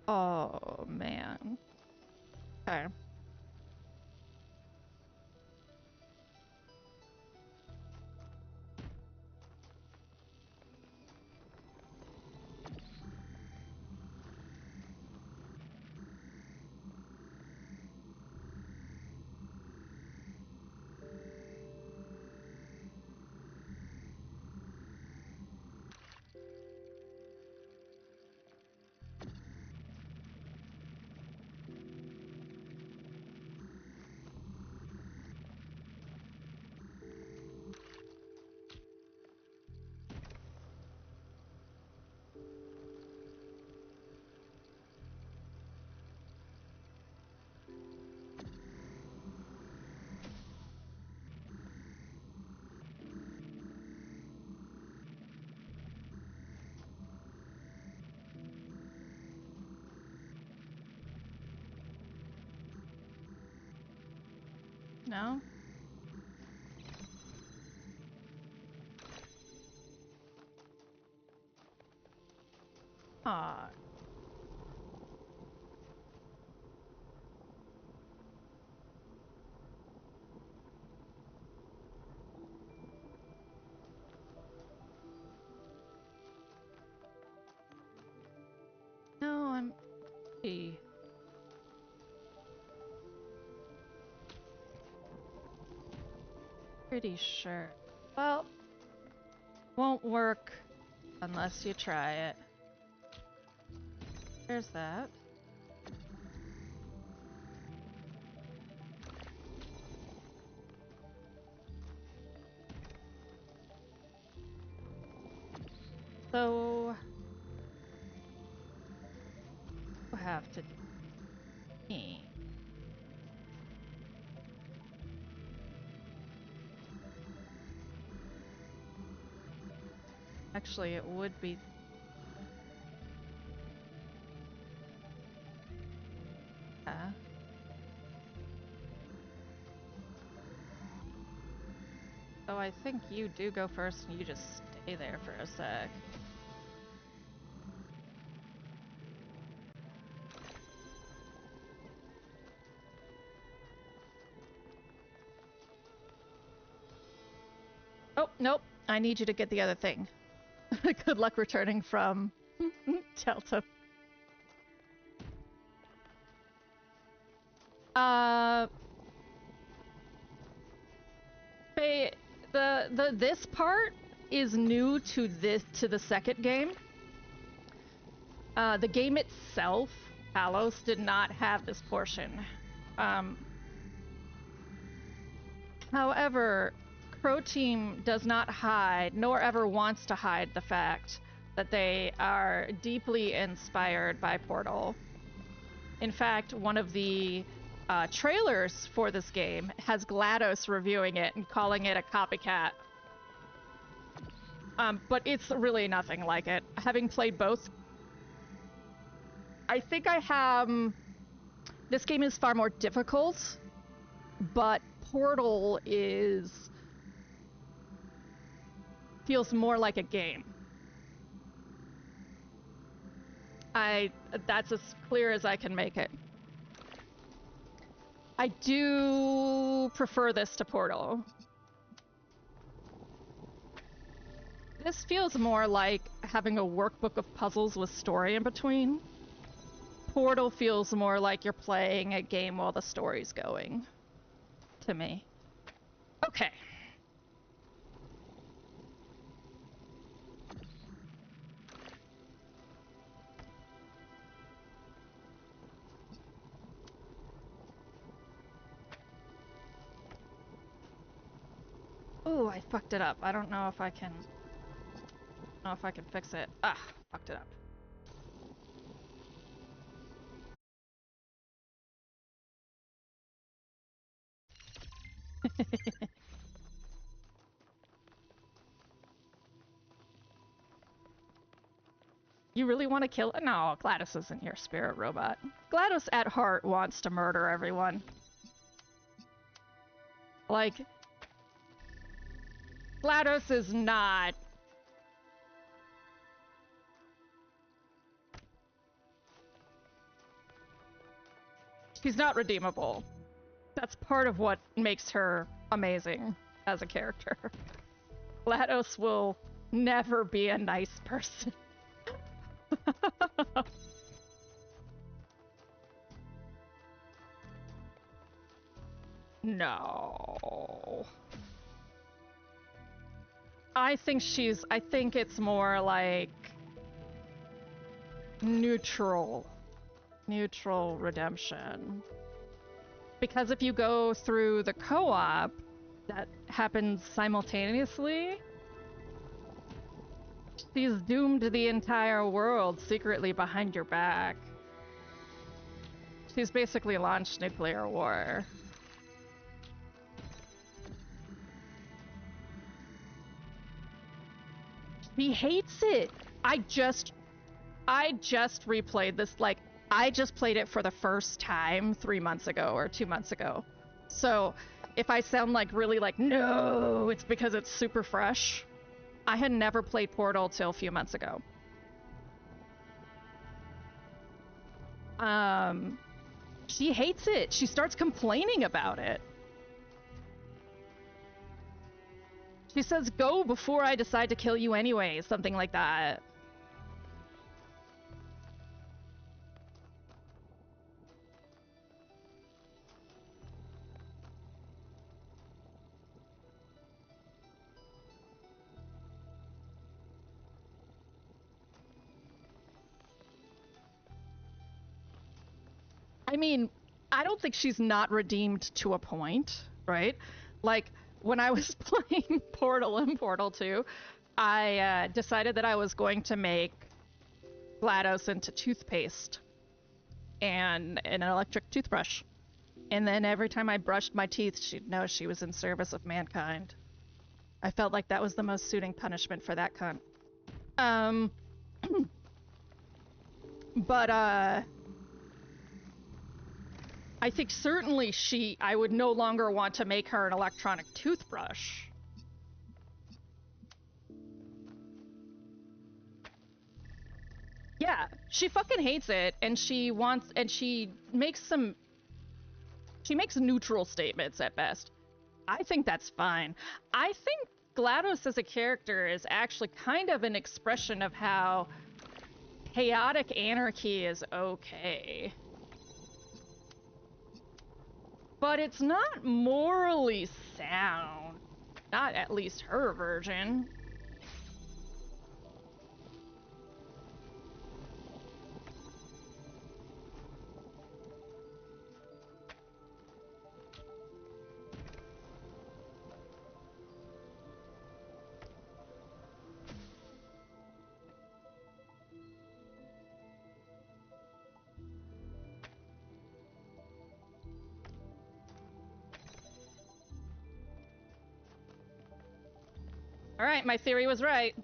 Oh, man. Okay. No? Aw. No, I'm... pretty sure. Well, won't work unless you try it. There's that. So... we'll have to... Actually, it would be... So I think you do go first and you just stay there for a sec. Oh, nope. I need you to get the other thing. Good luck returning from Delta. This part is new to the second game. The game itself, Talos, did not have this portion. However, Crow Team does not hide, nor ever wants to hide the fact that they are deeply inspired by Portal. In fact, one of the trailers for this game has GLaDOS reviewing it and calling it a copycat. But it's really nothing like it. Having played both, I think I have... this game is far more difficult, but Portal feels more like a game. That's as clear as I can make it. I do prefer this to Portal. This feels more like having a workbook of puzzles with story in between. Portal feels more like you're playing a game while the story's going, to me. Okay. Ooh, I fucked it up. I don't know if I can... fix it. Ah, fucked it up. You really want to kill it? No, GLaDOS isn't your spirit robot. GLaDOS at heart wants to murder everyone. Like, GLaDOS is not... she's not redeemable. That's part of what makes her amazing as a character. GLaDOS will never be a nice person. No. I think it's more like neutral redemption. Because if you go through the co-op, that happens simultaneously. She's doomed the entire world secretly behind your back. She's basically launched nuclear war. He hates it. I just replayed this, like, I just played it for the first time 3 months ago or 2 months ago. So if I sound like really like, no, it's because it's super fresh. I had never played Portal till a few months ago. She hates it. She starts complaining about it. She says, go before I decide to kill you anyway, something like that. I mean, I don't think she's not redeemed to a point, right? Like, when I was playing Portal and Portal 2, I decided that I was going to make GLaDOS into toothpaste and an electric toothbrush. And then every time I brushed my teeth, she'd know she was in service of mankind. I felt like that was the most suiting punishment for that cunt. But, I think certainly I would no longer want to make her an electronic toothbrush. Yeah, she fucking hates it, and she makes neutral statements at best. I think that's fine. I think GLaDOS as a character is actually kind of an expression of how chaotic anarchy is okay. But it's not morally sound. Not at least her version. All right, my theory was right.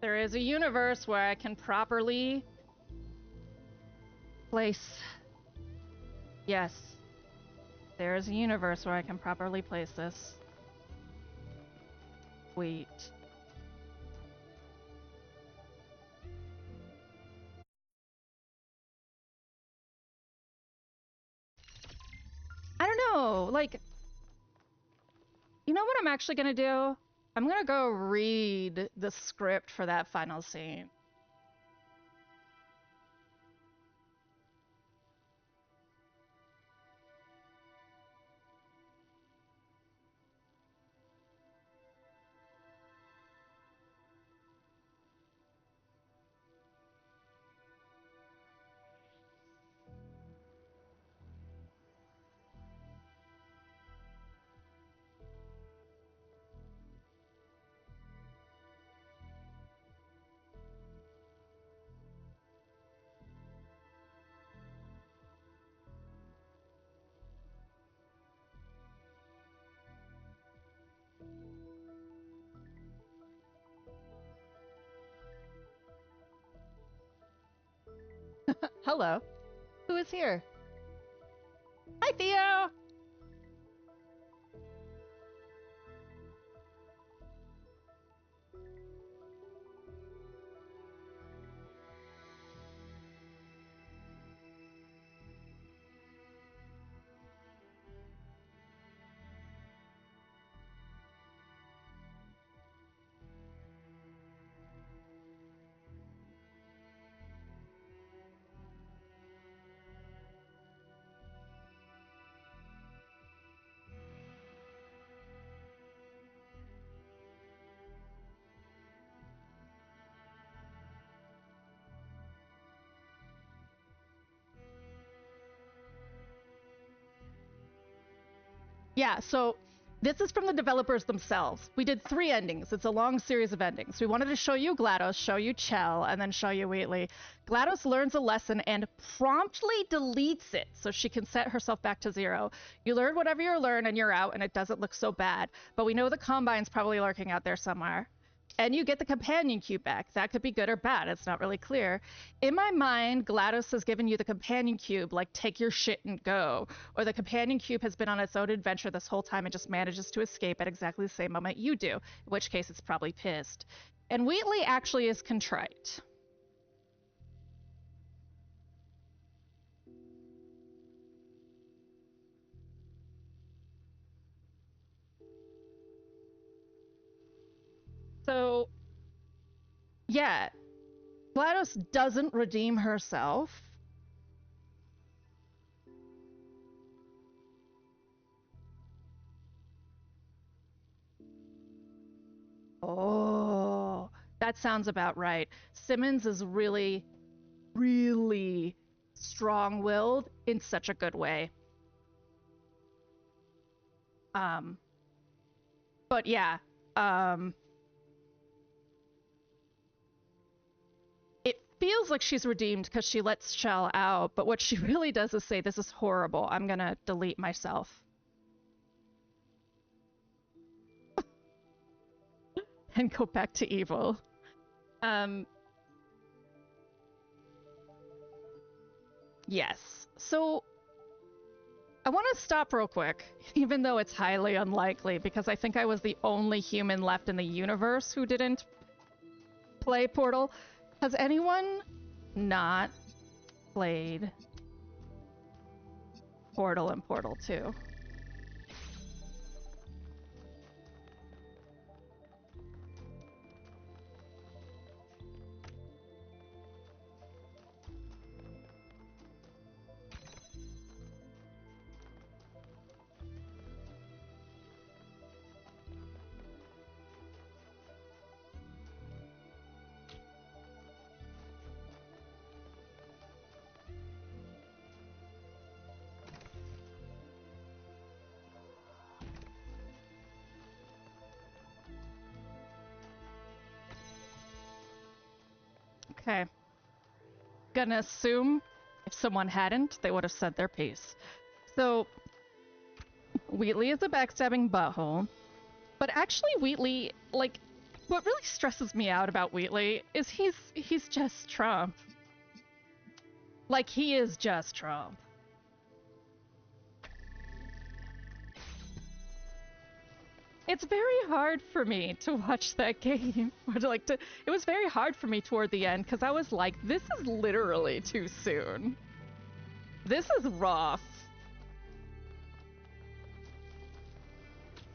There is a universe where I can properly place... Yes. There is a universe where I can properly place this. Wait. I don't know, like... You know what I'm actually gonna do? I'm gonna go read the script for that final scene. Hello. Who is here? Hi, Theo! Yeah, so this is from the developers themselves. We did 3 endings. It's a long series of endings. We wanted to show you GLaDOS, show you Chell, and then show you Wheatley. GLaDOS learns a lesson and promptly deletes it so she can set herself back to 0. You learn whatever you learn and you're out, and it doesn't look so bad. But we know the Combine's probably lurking out there somewhere. and you get the companion cube back. That could be good or bad. It's not really clear. In my mind, GLaDOS has given you the companion cube, like, take your shit and go. Or the companion cube has been on its own adventure this whole time and just manages to escape at exactly the same moment you do, in which case it's probably pissed. And Wheatley actually is contrite. So, yeah, GLaDOS doesn't redeem herself. Oh, that sounds about right. Simmons is really, really strong-willed in such a good way. But yeah, it feels like she's redeemed because she lets Shell out, but what she really does is say, this is horrible. I'm gonna delete myself. And go back to evil. Yes. So I want to stop real quick, even though it's highly unlikely, because I think I was the only human left in the universe who didn't play Portal. Has anyone not played Portal and Portal 2? Okay. Gonna assume if someone hadn't, they would have said their piece. So, Wheatley is a backstabbing butthole. But actually, Wheatley, like, what really stresses me out about Wheatley is he's just Trump. Like, he is just Trump. It's very hard for me to watch that game. It was very hard for me toward the end because I was like, this is literally too soon. This is rough.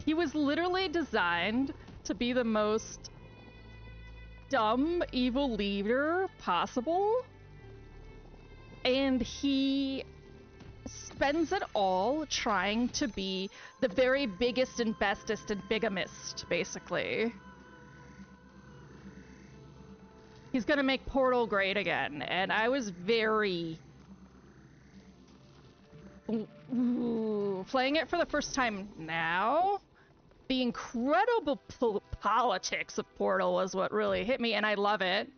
He was literally designed to be the most dumb, evil leader possible. And he spends it all trying to be the very biggest and bestest and bigamist, basically. He's gonna make Portal great again, and I was very... playing it for the first time now, the incredible politics of Portal was what really hit me, and I love it.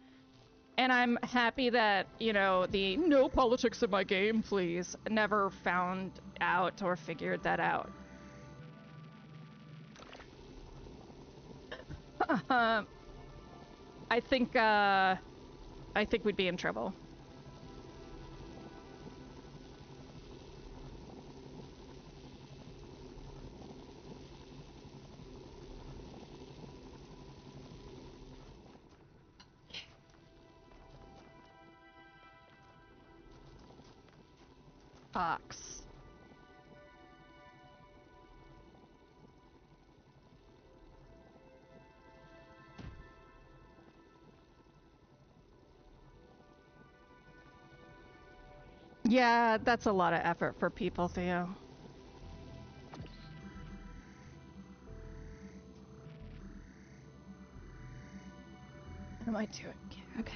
And I'm happy that, you know, the no politics in my game, please, never found out or figured that out. I think we'd be in trouble. Fox. Yeah, that's a lot of effort for people, Theo. What am I doing? Okay.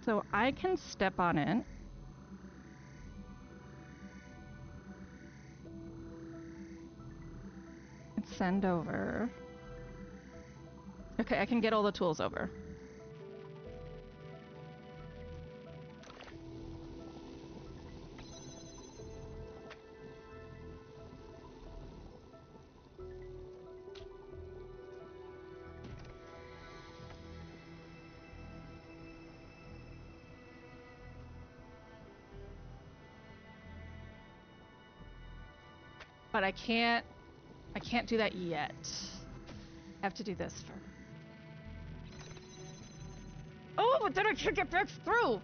So I can step on it. And send over. Okay, I can get all the tools over. But I can't do that yet. I have to do this first. Oh, but then I can't get back through!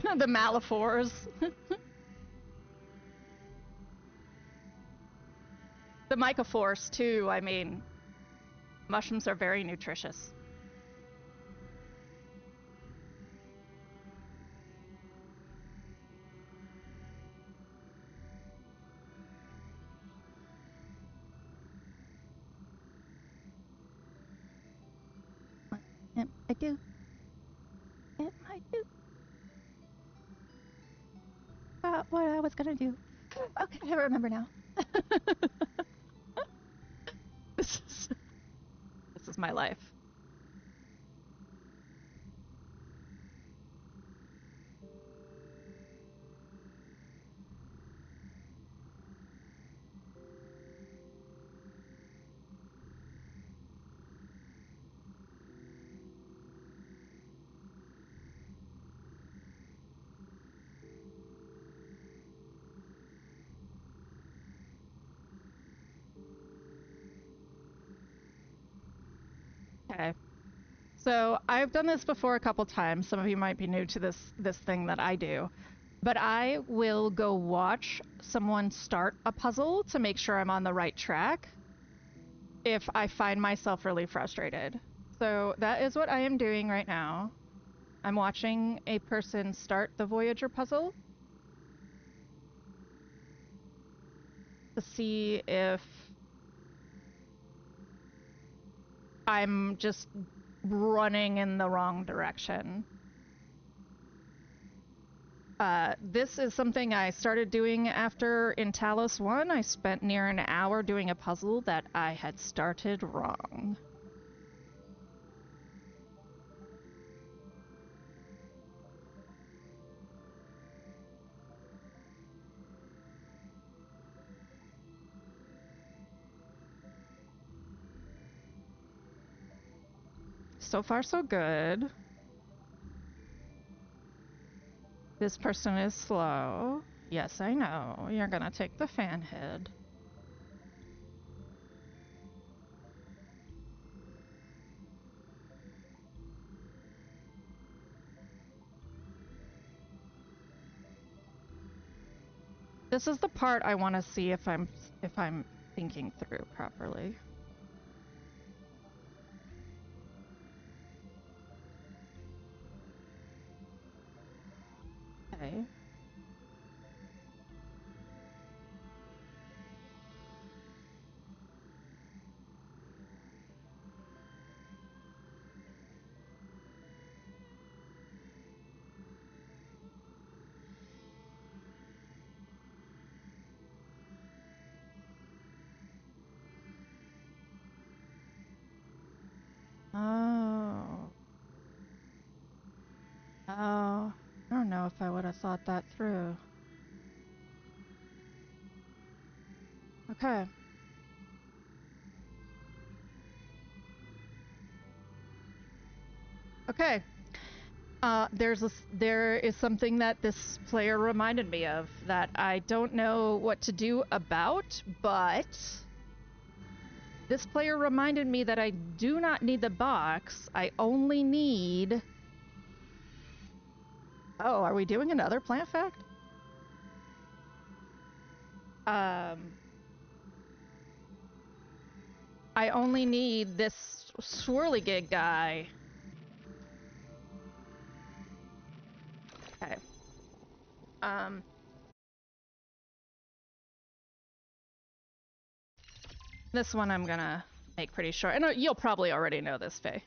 The Malifaux. The Mycophores, too. I mean, mushrooms are very nutritious. I do. I do. What I was gonna do. Okay, I remember now. this is my life. Okay. So I've done this before a couple times. Some of you might be new to this thing that I do. But I will go watch someone start a puzzle to make sure I'm on the right track if I find myself really frustrated. So that is what I am doing right now. I'm watching a person start the Voyager puzzle to see if I'm just running in the wrong direction. This is something I started doing after in Talos 1. I spent near an hour doing a puzzle that I had started wrong. So far, so good. This person is slow. Yes, I know. You're gonna take the fan head. This is the part I want to see if I'm thinking through properly. Okay. Oh. Oh. I don't know if I would have thought that through. Okay. Okay. There is something that this player reminded me of that I don't know what to do about, but this player reminded me that I do not need the box. I only need... Oh, are we doing another plant fact? I only need this swirligig guy. Okay. This one I'm gonna make pretty short. And you'll probably already know this, Faye.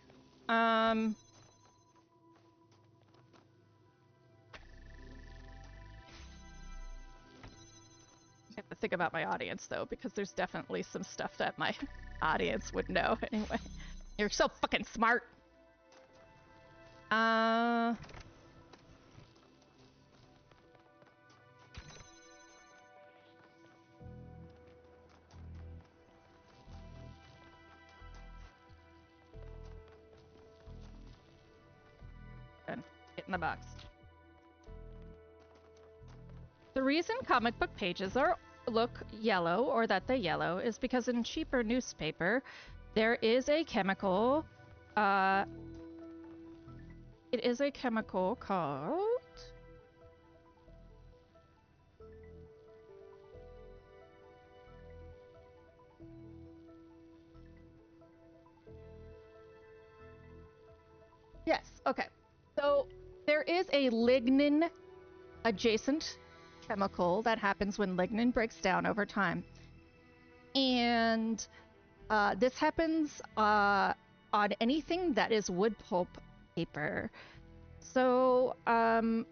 I have to think about my audience, though, because there's definitely some stuff that my audience would know anyway. You're so fucking smart. Good. Get in the box. The reason comic book pages look yellow, or that they yellow, is because in cheaper newspaper, there is a chemical. It is a chemical called. Yes. Okay. So there is a lignin adjacent chemical that happens when lignin breaks down over time. And this happens on anything that is wood pulp paper. So the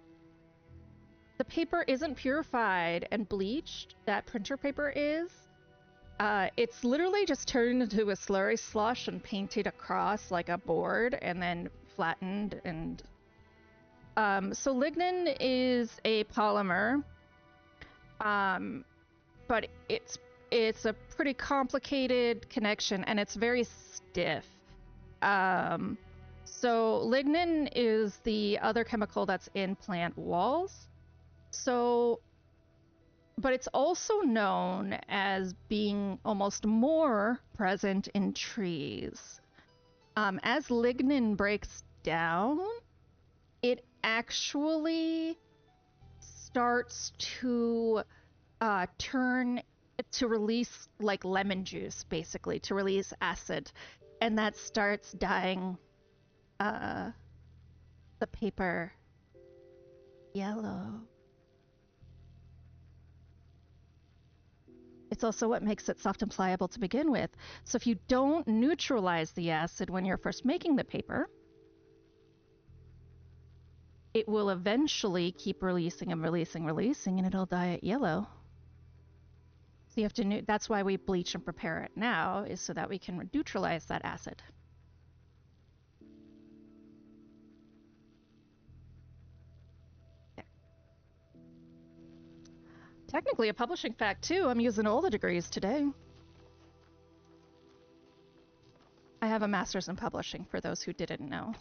paper isn't purified and bleached. That printer paper is. It's literally just turned into a slurry slush and painted across like a board and then flattened. And so lignin is a polymer, but it's a pretty complicated connection and it's very stiff. So lignin is the other chemical that's in plant walls. So, but it's also known as being almost more present in trees. As lignin breaks down, it actually starts to turn to release like lemon juice, basically, to release acid. And that starts dyeing the paper yellow. It's also what makes it soft and pliable to begin with. So if you don't neutralize the acid when you're first making the paper, it will eventually keep releasing and releasing, and it'll dye it yellow. So you have to, that's why we bleach and prepare it now, is so that we can neutralize that acid. There. Technically a publishing fact too. I'm using all the degrees today. I have a master's in publishing, for those who didn't know.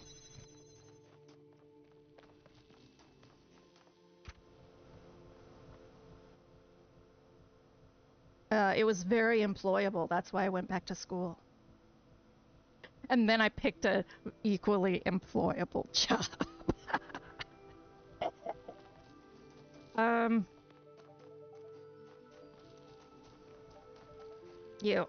It was very employable. That's why I went back to school. And then I picked a equally employable job. You.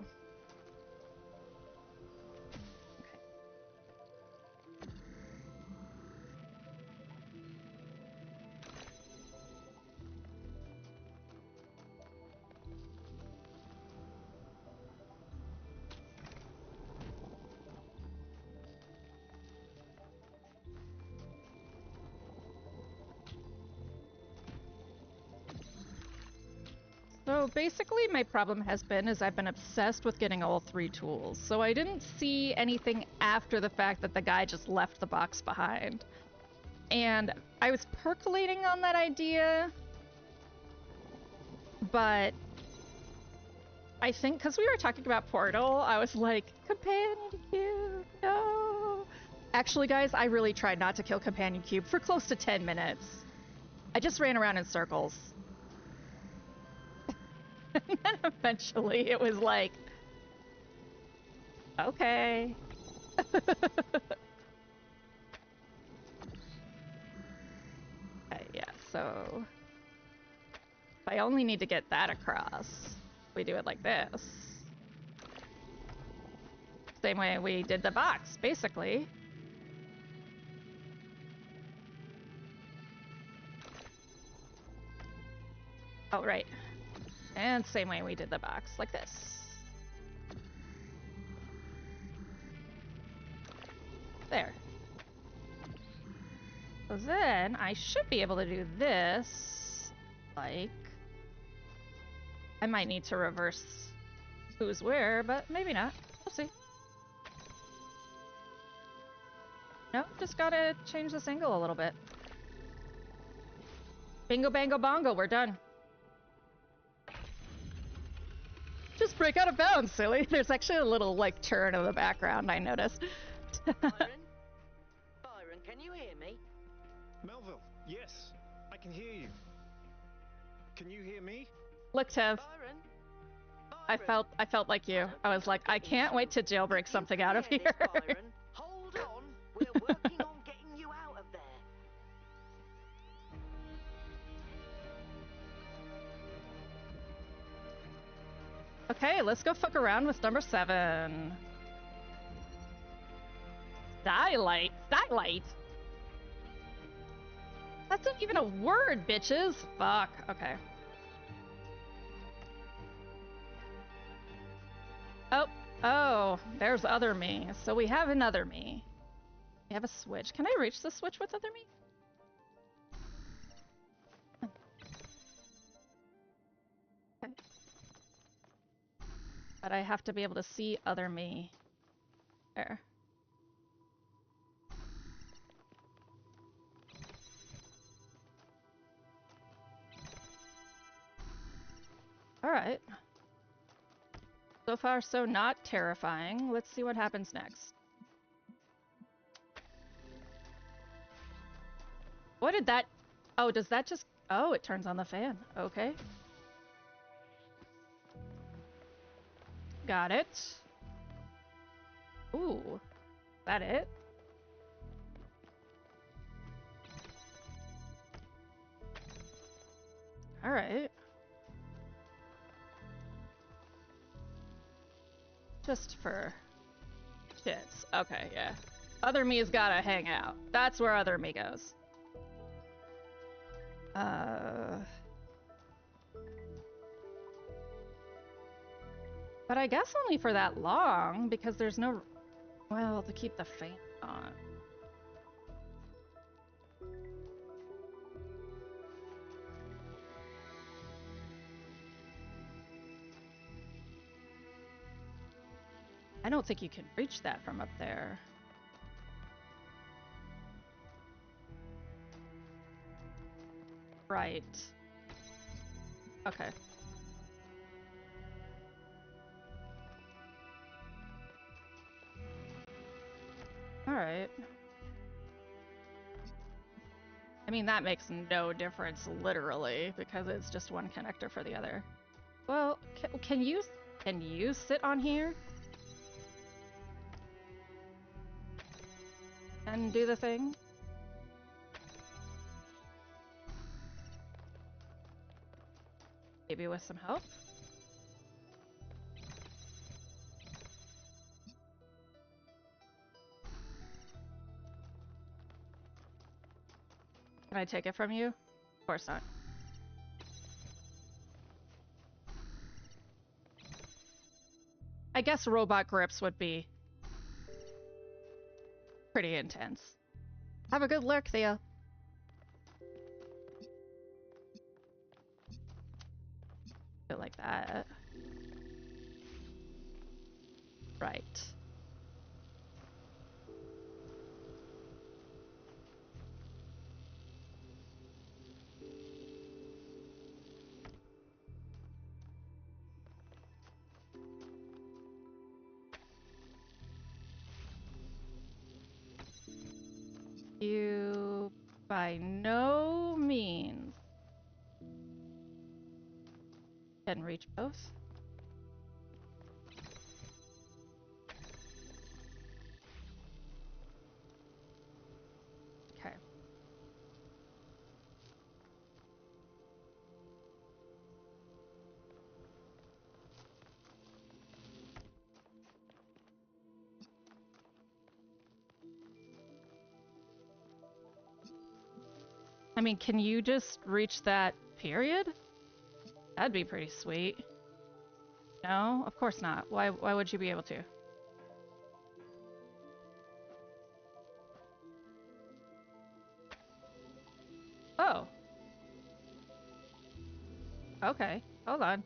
So basically my problem has been is I've been obsessed with getting all 3 tools. So I didn't see anything after the fact that the guy just left the box behind. And I was percolating on that idea, but I think because we were talking about Portal, I was like, Companion Cube, no. Actually, guys, I really tried not to kill Companion Cube for close to 10 minutes. I just ran around in circles. And then eventually it was like, okay. Okay, yeah, so I only need to get that across. We do it like this. Same way we did the box, basically. Oh, right. And same way we did the box, like this. There. So then I should be able to do this, like... I might need to reverse who's where, but maybe not. We'll see. Nope, just gotta change this angle a little bit. Bingo, bango, bongo, we're done. Just break out of bounds, silly. There's actually a little, like, turn in the background, I noticed. Byron? Byron, can you hear me? Melville, yes, I can hear you. Can you hear me? Look, Tev, Byron? I felt like you. I was like, I can't wait to jailbreak something out of here. Byron, hold on. We're working on getting you out of there. Okay, let's go fuck around with number 7. Skylight. Skylight? That's not even a word, bitches. Fuck. Okay. Oh. Oh, there's other me. So we have another me. We have a switch. Can I reach the switch with other me? Okay. But I have to be able to see other me. There. Alright. So far, so not terrifying. Let's see what happens next. What did that... Oh, does that just... Oh, it turns on the fan. Okay. Got it. Ooh. Is that it? Alright. Just for shits. Okay, yeah. Other me's gotta hang out. That's where other me goes. But I guess only for that long, because there's no... Well, to keep the fan on. I don't think you can reach that from up there. Right. Okay. Alright. I mean, that makes no difference, literally, because it's just one connector for the other. Well, can you sit on here? And do the thing? Maybe with some help? Can I take it from you? Of course not. I guess robot grips would be pretty intense. Have a good lurk, Theo. Bit like that. Right. You, by no means, can reach both. Okay. I mean, can you just reach that period? That'd be pretty sweet. No? Of course not. Why would you be able to? Oh. Okay. Hold on.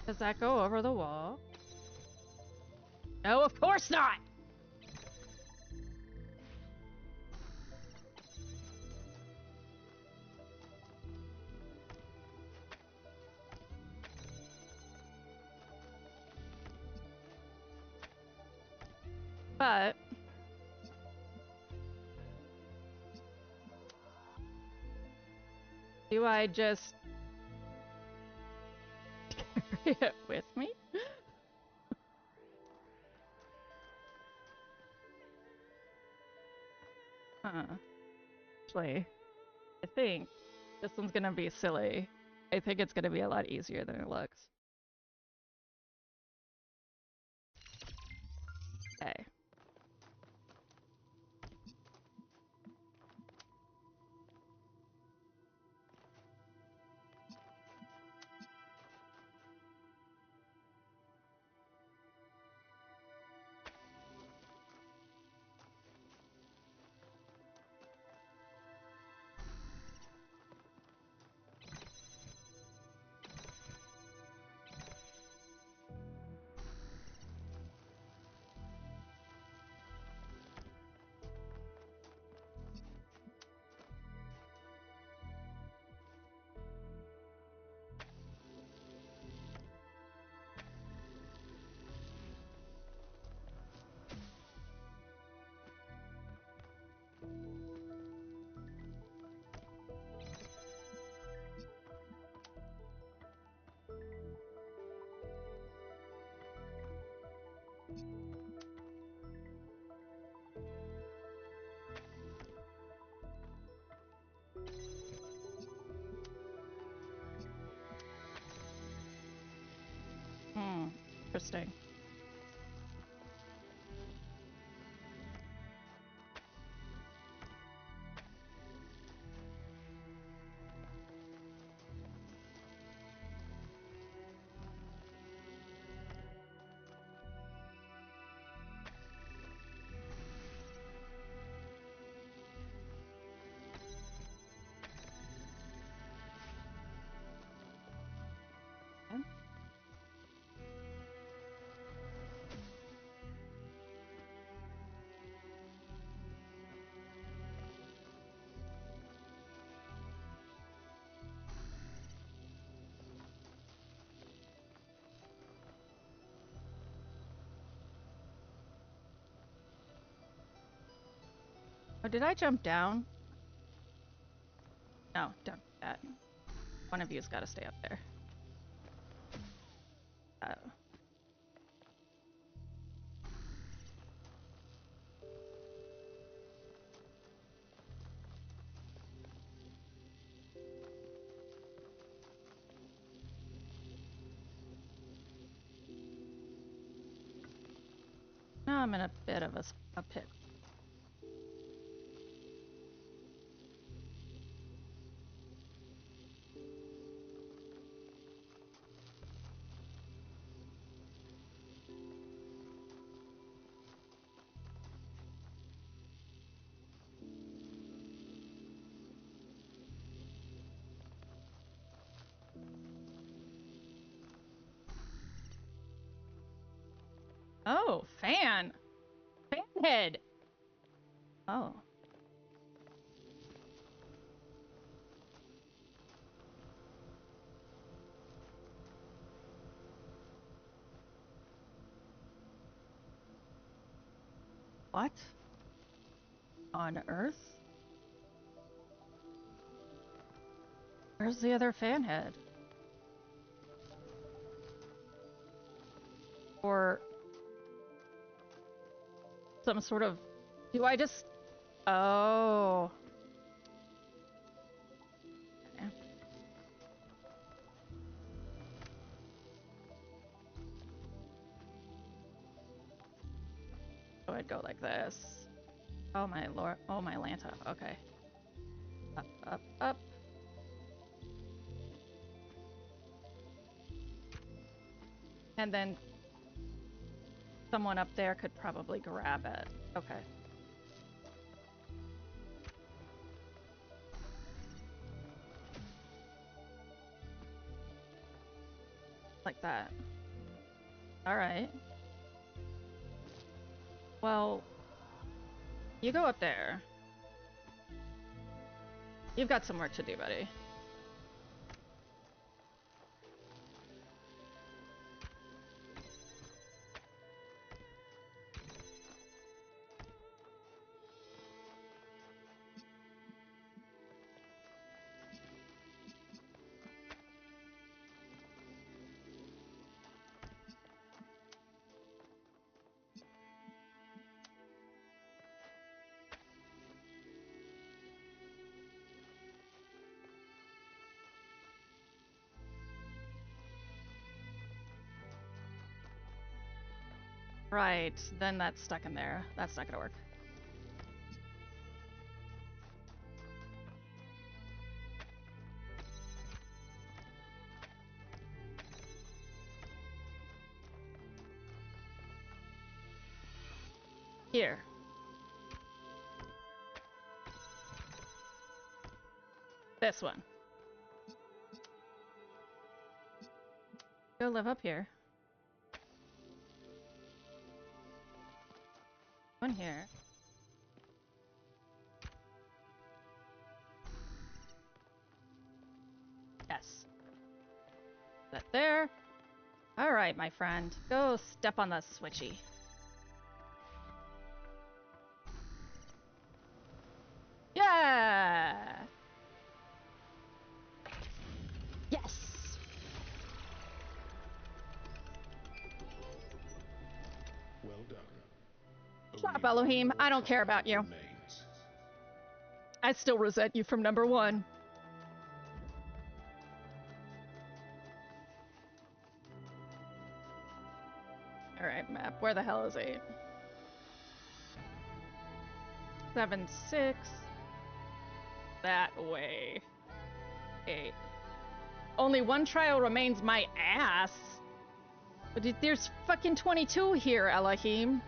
Does that go over the wall? No, of course not! But do I just carry it with me? Actually, I think this one's gonna be silly. I think it's gonna be a lot easier than it looks. Okay. Interesting. Oh, did I jump down? No, don't do that. One of you's got to stay up there. Oh. Now I'm in a bit of a pit. Oh, fan! Fan head! Oh. What? On Earth? Where's the other fan head? Or some sort of... Do I just... Oh. Okay. So I'd go like this. Oh my lord. Oh my Lanta. Okay. Up, up, up. And then someone up there could probably grab it. Okay. Like that. Alright. Well, you go up there. You've got some work to do, buddy. Right, then that's stuck in there. That's not gonna work. Here. This one. Go live up here. One here. Yes. That there. Alright, my friend. Go step on the switchy. Yeah! Yes! Well done. Shut up, Elohim. I don't care about you. Remains. I still resent you from number 1. Alright, map. Where the hell is 8? 7, 6. That way. 8. Only one trial remains, my ass. But there's fucking 22 here, Elohim.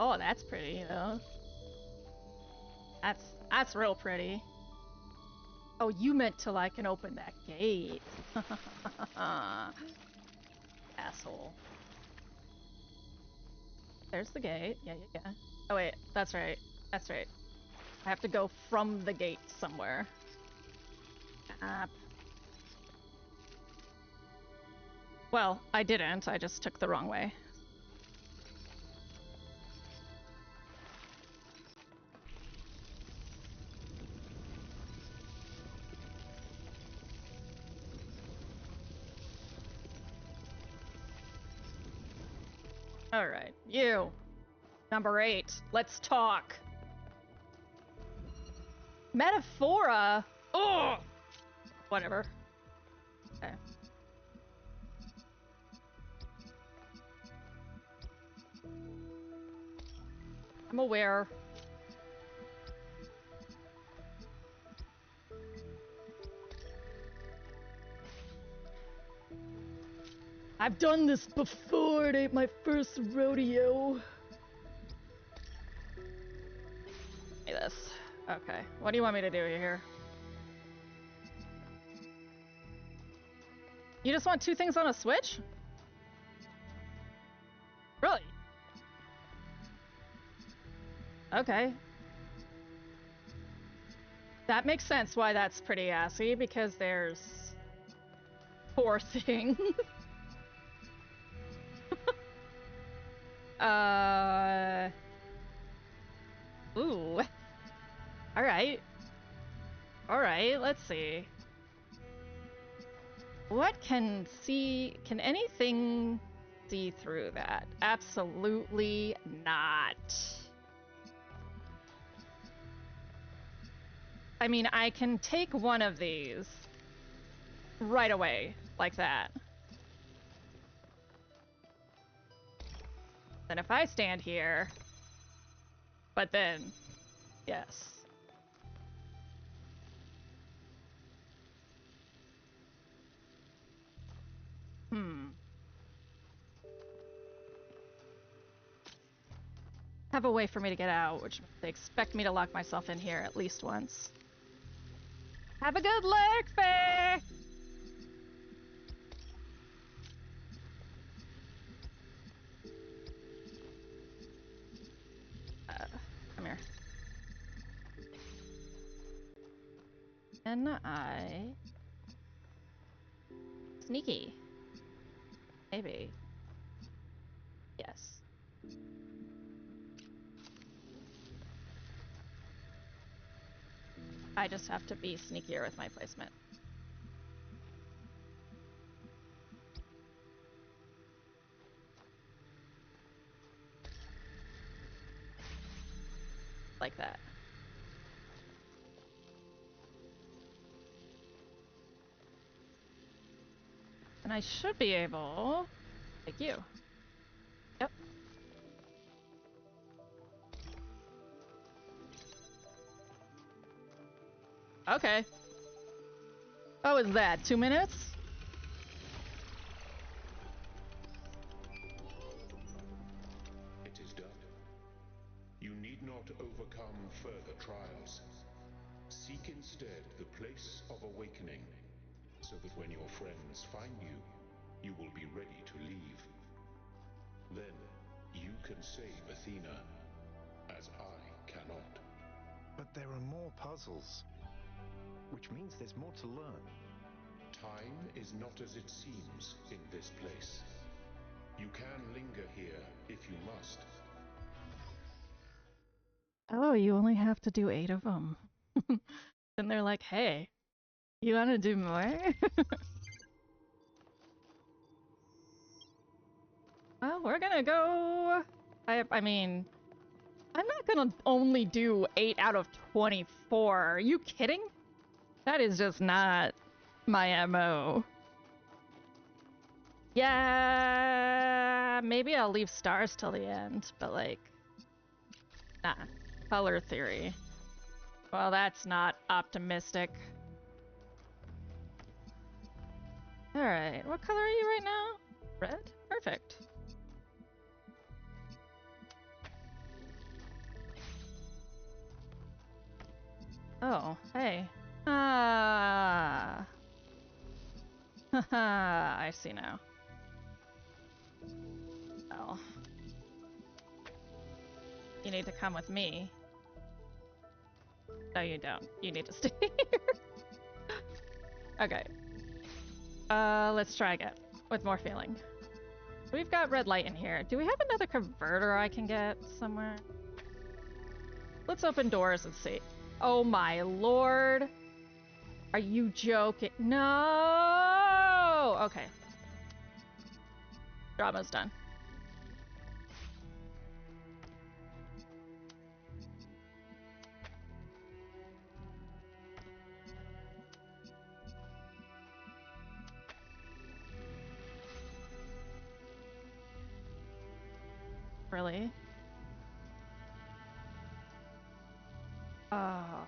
Oh, that's pretty, though. That's real pretty. Oh, you meant to, like, and open that gate. Asshole. There's the gate. Yeah. Oh, wait. That's right. That's right. I have to go from the gate somewhere. Well, I didn't. I just took the wrong way. Alright. You. Number 8. Let's talk. Metaphora? Ugh! Whatever. Okay. I'm aware. I've done this before. It ain't my first rodeo. Give me this. Okay. What do you want me to do here? You just want 2 things on a Switch? Really? Okay. That makes sense why that's pretty assy, because there's... Poor thing. Ooh. Alright. Alright, let's see. What can anything see through that? Absolutely not. I mean, I can take one of these right away, like that. Then if I stand here, but then, yes. Have a way for me to get out, which they expect me to lock myself in here at least once. Have a good lurk, Faye! Come here. Can I... Sneaky. Maybe. Yes. I just have to be sneakier with my placement. like that. And I should be able... Thank you. Yep. Okay. What was that? 2 minutes? It is done. You need not overcome further trials. Seek instead the place of awakening, so that when your friends find you, you will be ready to leave. Then you can save Athena, as I cannot. But there are more puzzles, which means there's more to learn. Time is not as it seems in this place. You can linger here if you must. Oh, you only have to do 8 of them. Then they're like, hey, you want to do more? Well, we're gonna go... I mean... I'm not gonna only do 8 out of 24. Are you kidding? That is just not my MO. Yeah, maybe I'll leave stars till the end, but like... Nah. Color theory. Well, that's not optimistic. Alright, what color are you right now? Red? Perfect. Oh, hey. Ah. Haha, I see now. Well. You need to come with me. No, you don't. You need to stay here. Okay. Let's try again. With more feeling. We've got red light in here. Do we have another converter I can get somewhere? Let's open doors and see. Oh my lord. Are you joking? No! Okay. Drama's done. Really? Oh.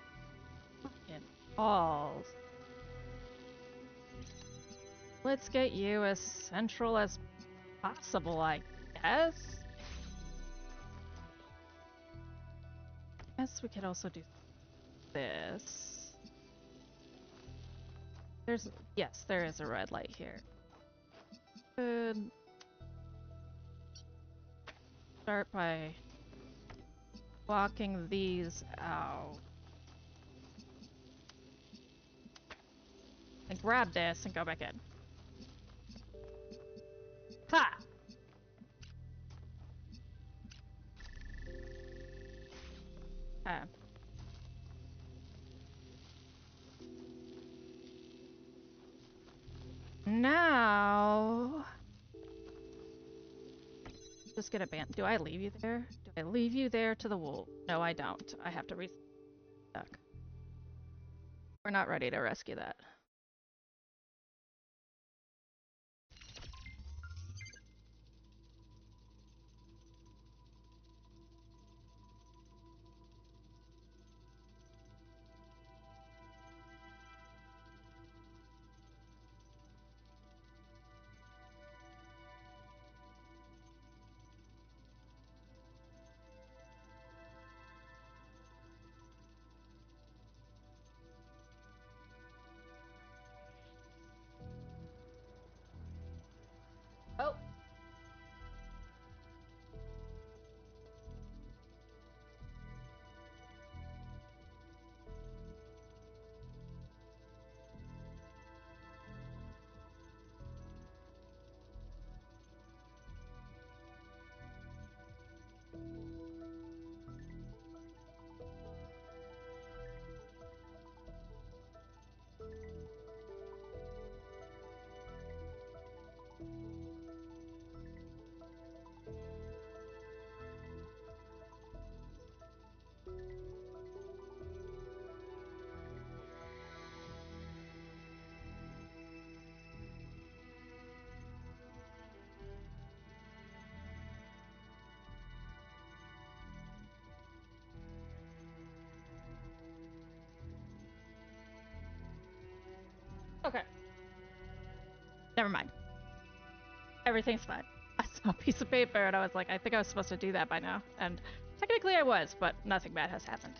Fucking balls. Let's get you as central as possible, I guess? Guess we could also do this. Yes, there is a red light here. Could start by blocking these out. And grab this and go back in. Ha! Okay. Now... Just get a band. Do I leave you there? Do I leave you there to the wolf? No, I don't. I have to restuck. We're not ready to rescue that. Okay. Never mind. Everything's fine. I saw a piece of paper and I was like, I think I was supposed to do that by now. And technically I was, but nothing bad has happened.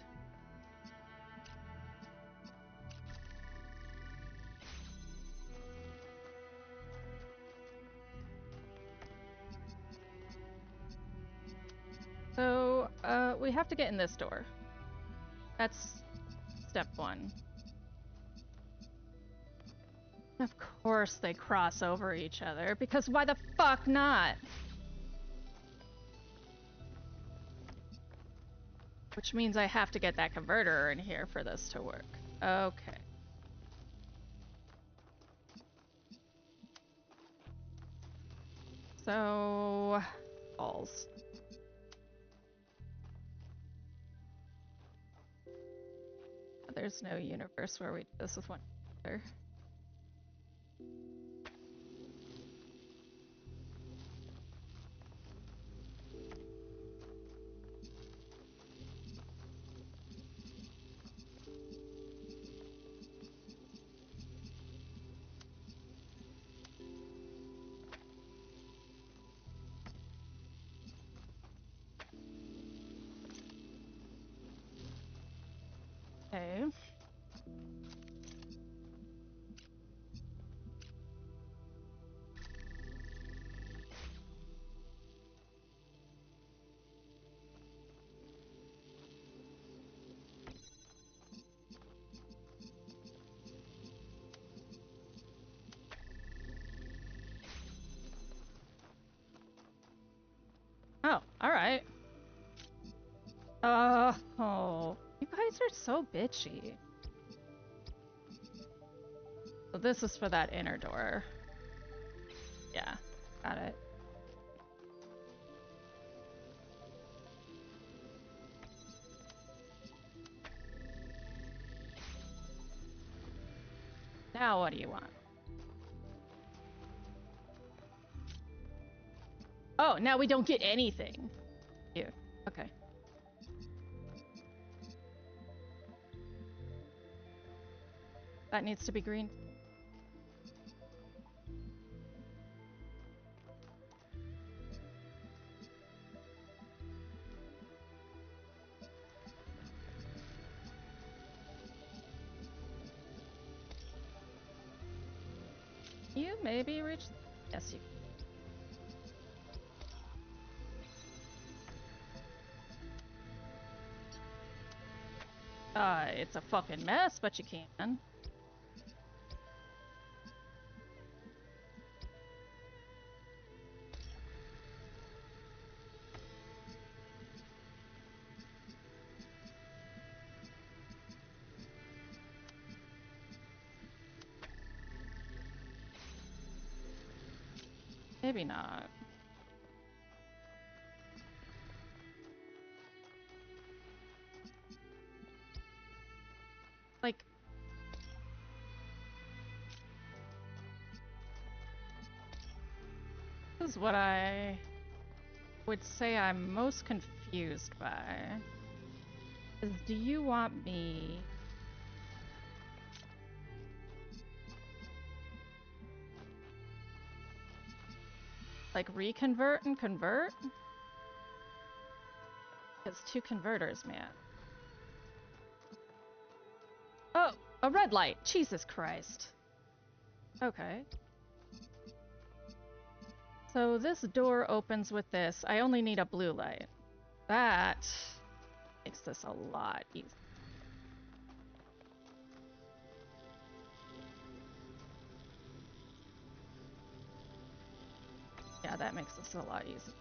So, we have to get in this door. That's step one. Of course they cross over each other, because why the fuck not? Which means I have to get that converter in here for this to work. Okay. So... balls. There's no universe where we do this with one another. Okay. Oh, alright. Oh, you guys are so bitchy. So this is for that inner door. Yeah, got it. Now what do you want? Oh, now we don't get anything. Ew. Okay. That needs to be green. You maybe reach... Yes, you... it's a fucking mess, but you can. Maybe not. Like... This is what I would say I'm most confused by. Is do you want me... like reconvert and convert? It's two converters, man. Oh, a red light. Jesus Christ. Okay. So this door opens with this. I only need a blue light. That makes this a lot easier. Yeah, that makes this a lot easier.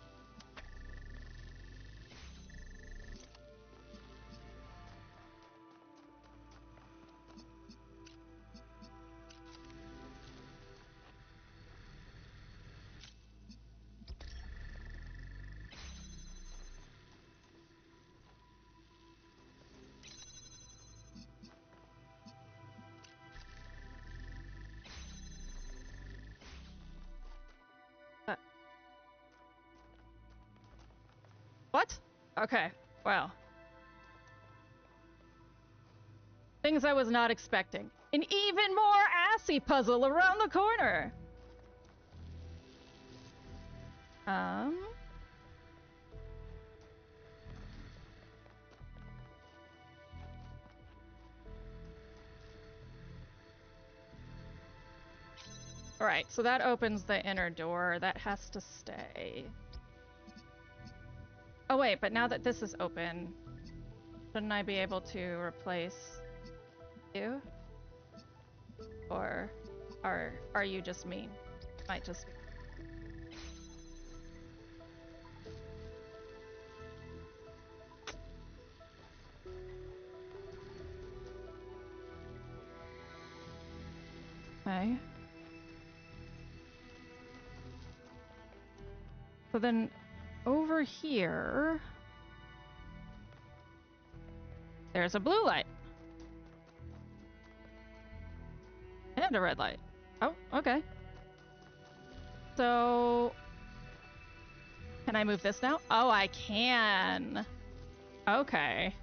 What? Okay, well. Things I was not expecting. An even more assy puzzle around the corner! Alright, so that opens the inner door. That has to stay. Oh wait, but now that this is open, shouldn't I be able to replace you? Or are you just mean? Might just be. Okay. So then over here there's a blue light. And a red light. Oh, okay. So can I move this now? Oh, I can. Okay.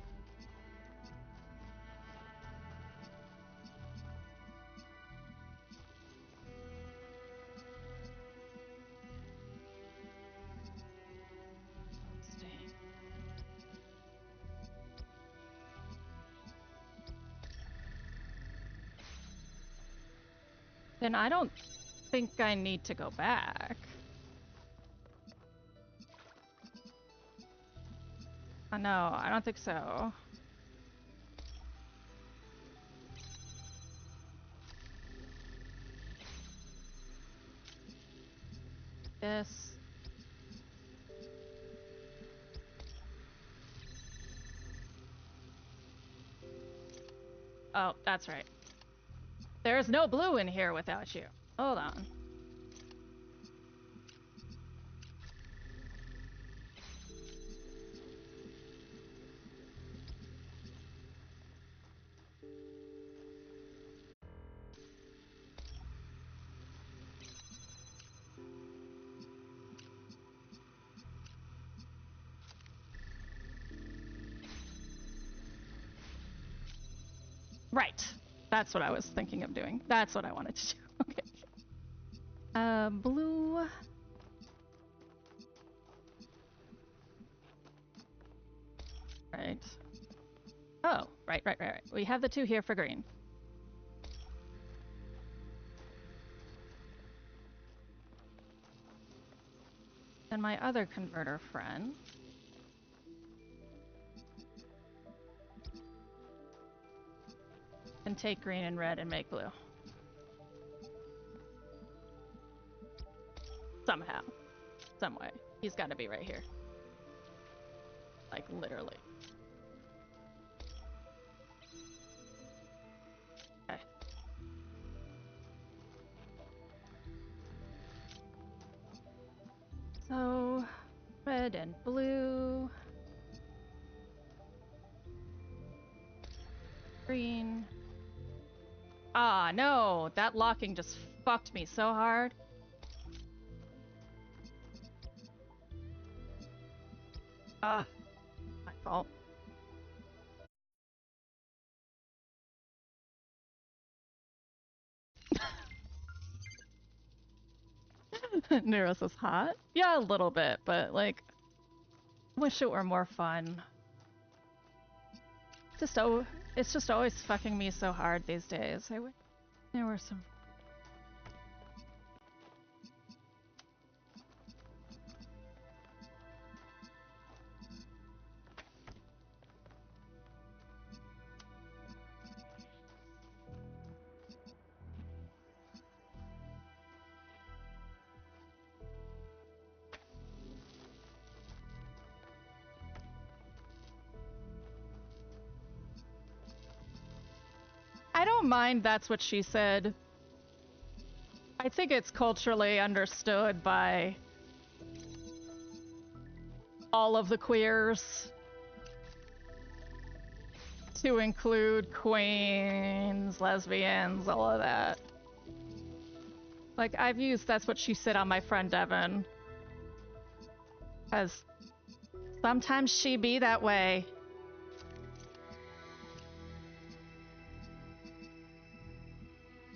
Then I don't think I need to go back. No, I don't think so. This. Oh, that's right. There's no blue in here without you. Hold on. Right. That's what I was thinking of doing. That's what I wanted to do. Okay. Blue. Right. Oh, right. We have the two here for green. And my other converter friend. Can take green and red and make blue. Somehow. Some way. He's got to be right here. Like, literally. Okay. So, red and blue. Green. Ah, no! That locking just fucked me so hard. Ah, my fault. Neros is hot? Yeah, a little bit, but like, wish it were more fun. Just it's just always fucking me so hard these days. I wish there were some. I don't mind that's what she said. I think it's culturally understood by all of the queers to include queens, lesbians, all of that. Like, I've used that's what she said on my friend Devin. Because sometimes she be that way.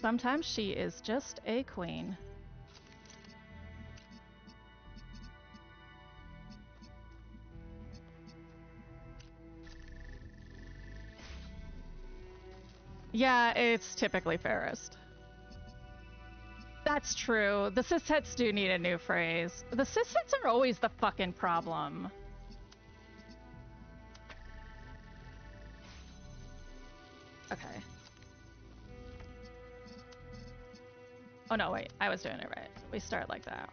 Sometimes she is just a queen. Yeah, it's typically fairest. That's true. The cishets do need a new phrase. The cishets are always the fucking problem. Okay. Oh no, wait. I was doing it right. We start like that.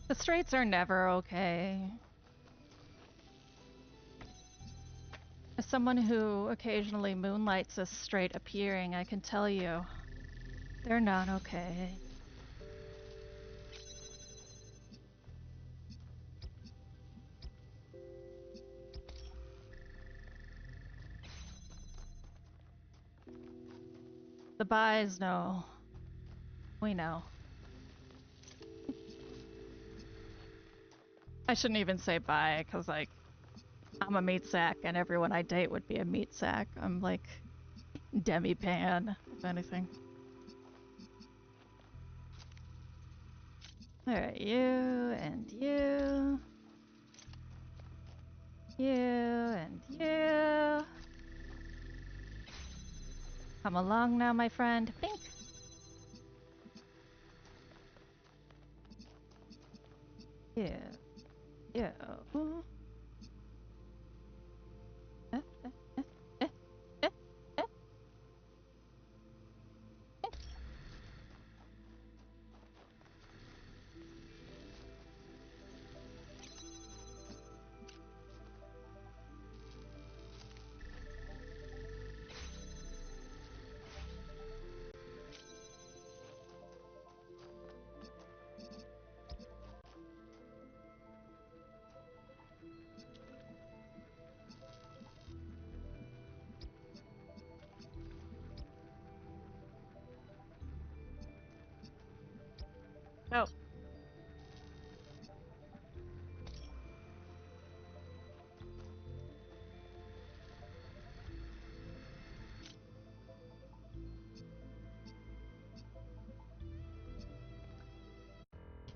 The straights are never okay. As someone who occasionally moonlights as straight appearing, I can tell you, they're not okay. The buys know. We know. I shouldn't even say bi, because, like, I'm a meat sack, and everyone I date would be a meat sack. I'm, like, demi-pan, if anything. Alright, you, and you. You, and you. Come along now, my friend. Pink! Yeah. Yeah. Oh.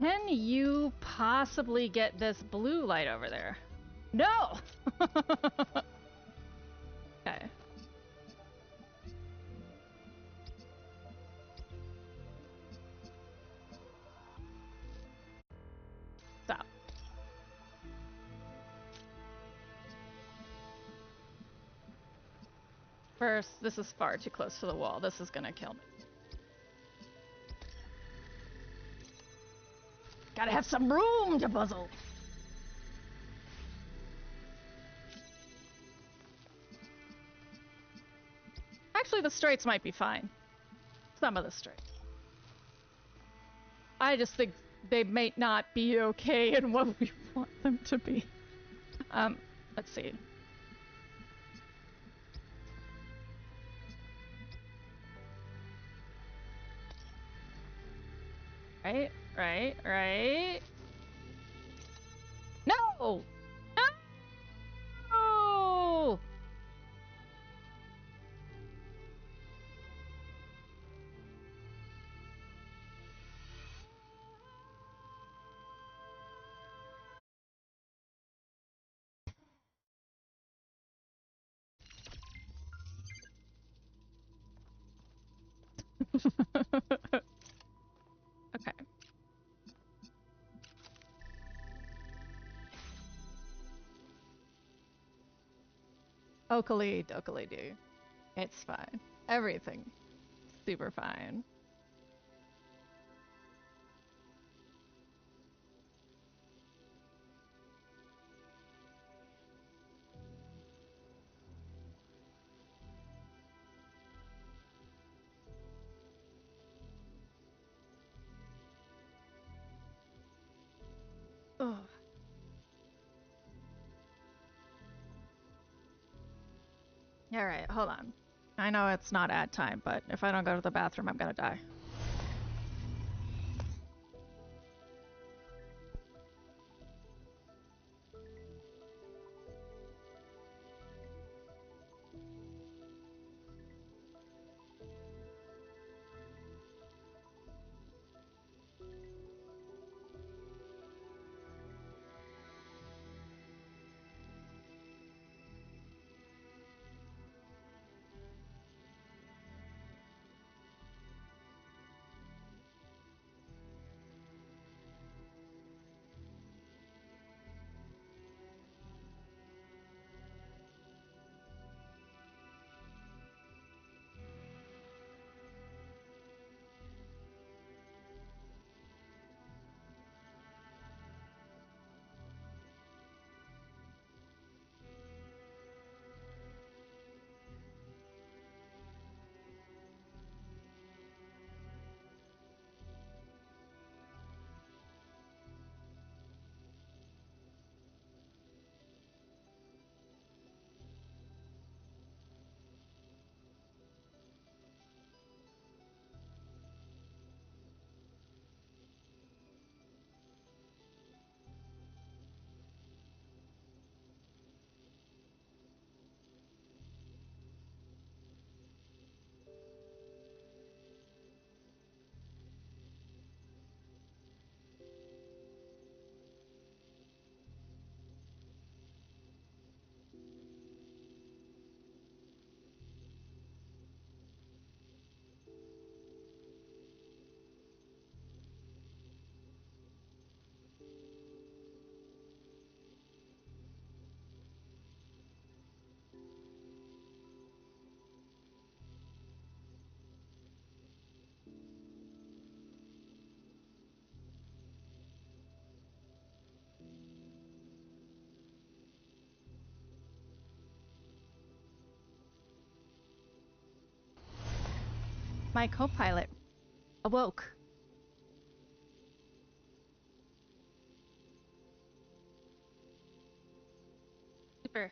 Can you possibly get this blue light over there? No! Okay. Stop. First, this is far too close to the wall. This is gonna kill me. Gotta have some room to puzzle. Actually, the straights might be fine. Some of the straights. I just think they may not be okay in what we want them to be. Let's see. Right, right, right. No! No! Okay. Oakley dokily do. It's fine. Everything. Super fine. Ugh. Alright, hold on. I know it's not ad time, but if I don't go to the bathroom, I'm gonna die. My co-pilot awoke. Super.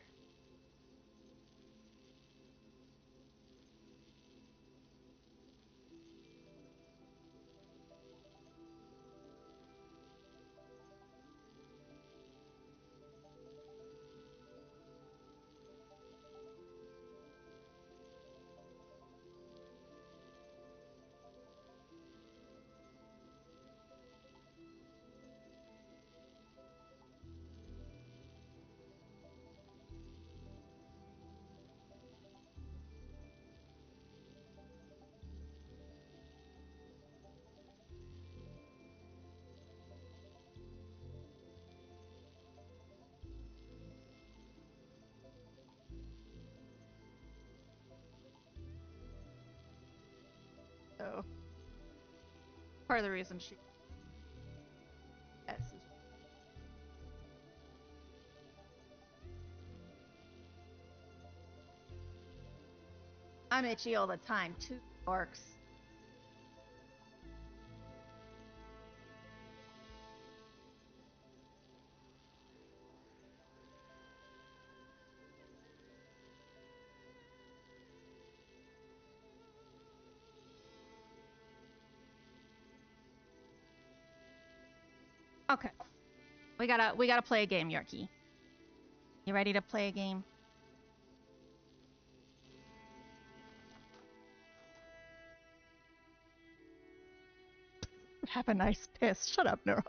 So part of the reason she yes is I'm itchy all the time too, orcs. Okay. We gotta play a game, Yorkie. You ready to play a game? Have a nice piss. Shut up, Neuro.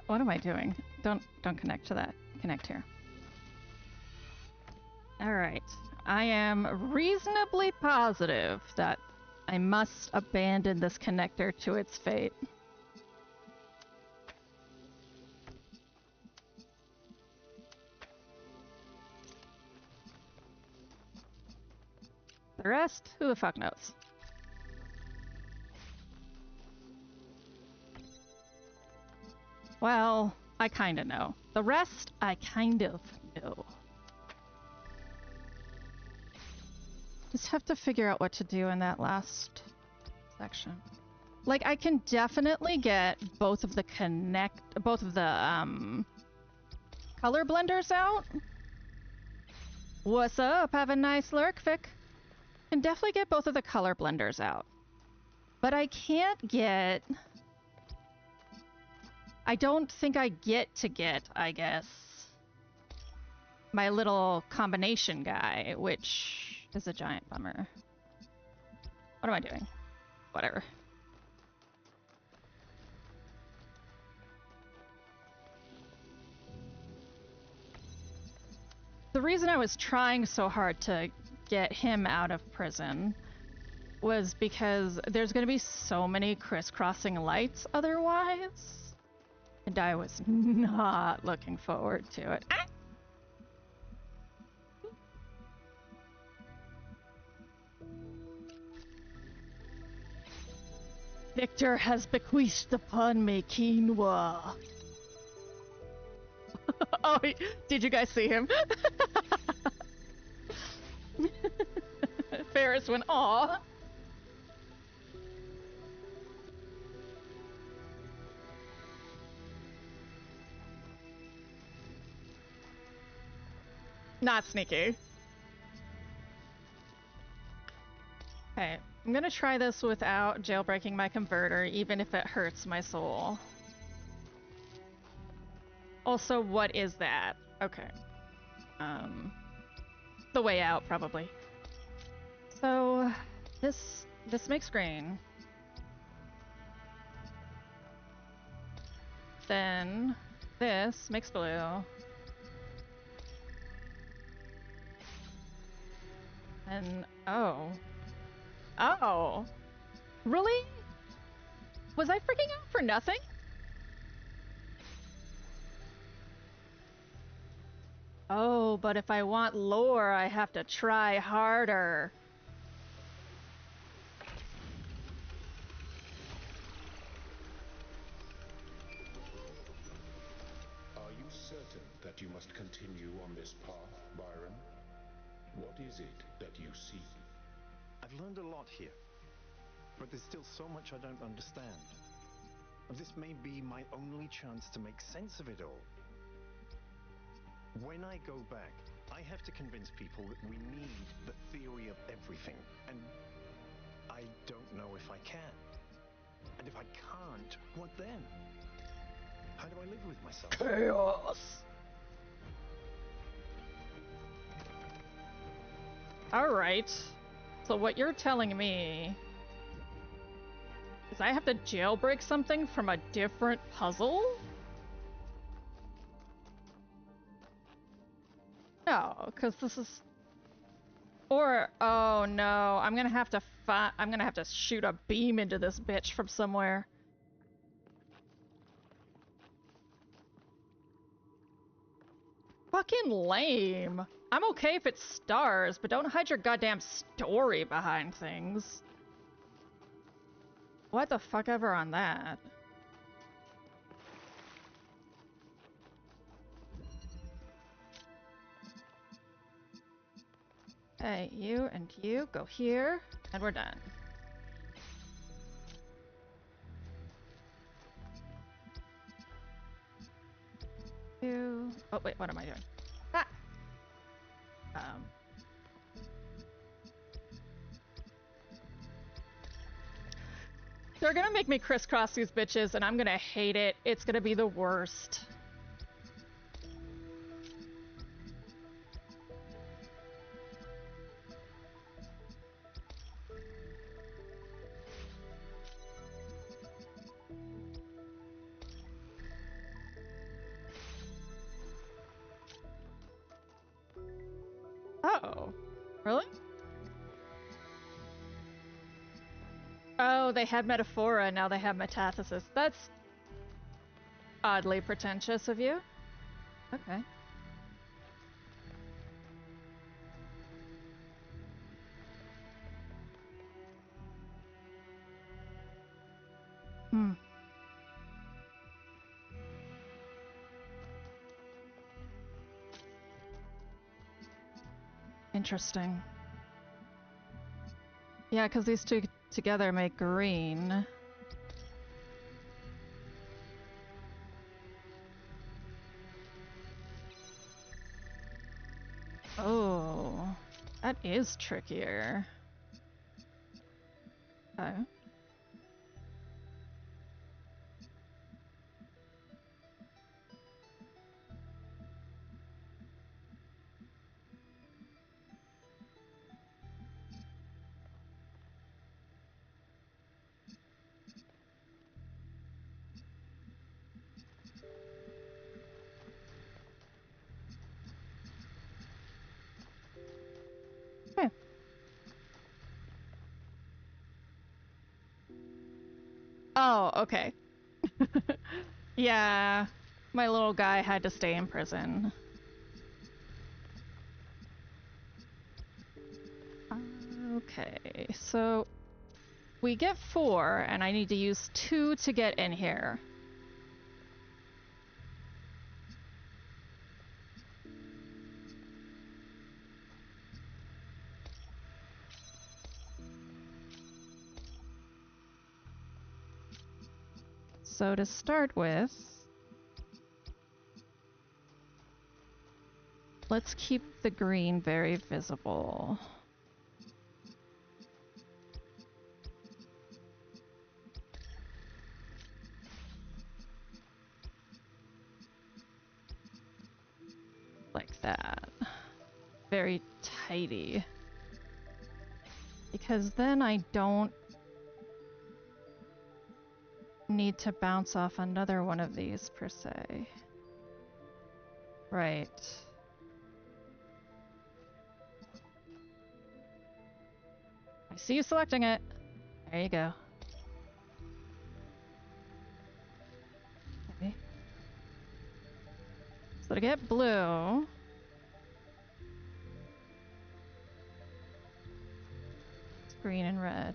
What am I doing? Don't connect to that. Connect here. All right. I am reasonably positive that I must abandon this connector to its fate. The rest, who the fuck knows? Well, I kinda know. The rest, I kind of know. Just have to figure out what to do in that last section. Like, I can definitely get both of the color blenders out. What's up? Have a nice lurk, Vic. Can definitely get both of the color blenders out. But I can't get... I don't think I get, I guess, my little combination guy, which is a giant bummer. What am I doing? Whatever. The reason I was trying so hard to get him out of prison was because there's going to be so many crisscrossing lights otherwise. And I was not looking forward to it. Ah! Victor has bequeathed upon me quinoa. Oh, did you guys see him? Ferris went, aw. Not sneaky. Okay, I'm gonna try this without jailbreaking my converter, even if it hurts my soul. Also, what is that? Okay. The way out, probably. So, this makes green. Then, this makes blue. And, oh. Oh. Really? Was I freaking out for nothing? Oh, but if I want lore, I have to try harder. Are you certain that you must continue on this path, Byron? What is it that you seek? I've learned a lot here, but there's still so much I don't understand. This may be my only chance to make sense of it all. When I go back, I have to convince people that we need the theory of everything, and I don't know if I can. And if I can't, what then? How do I live with myself? Chaos! Alright. So what you're telling me is I have to jailbreak something from a different puzzle? No, because this is... Or, oh no, I'm gonna have to shoot a beam into this bitch from somewhere. Fucking lame. I'm okay if it's stars, but don't hide your goddamn story behind things. What the fuck ever on that? Hey, you and you, go here, and we're done. You... Oh, wait, what am I doing? Ah! They're gonna make me crisscross these bitches, and I'm gonna hate it. It's gonna be the worst. Uh-oh. Really? Oh, they had metaphora, now they have metathesis. That's oddly pretentious of you. Okay. Hmm. Interesting. Yeah, because these two together make green. Oh, that is trickier. Okay. Okay. Oh, okay. Yeah, my little guy had to stay in prison. Okay, so we get 4, and I need to use 2 to get in here. So to start with, let's keep the green very visible. Like that. Very tidy. Because then I don't need to bounce off another one of these, per se. Right. I see you selecting it. There you go. Okay. So to get blue... it's green and red.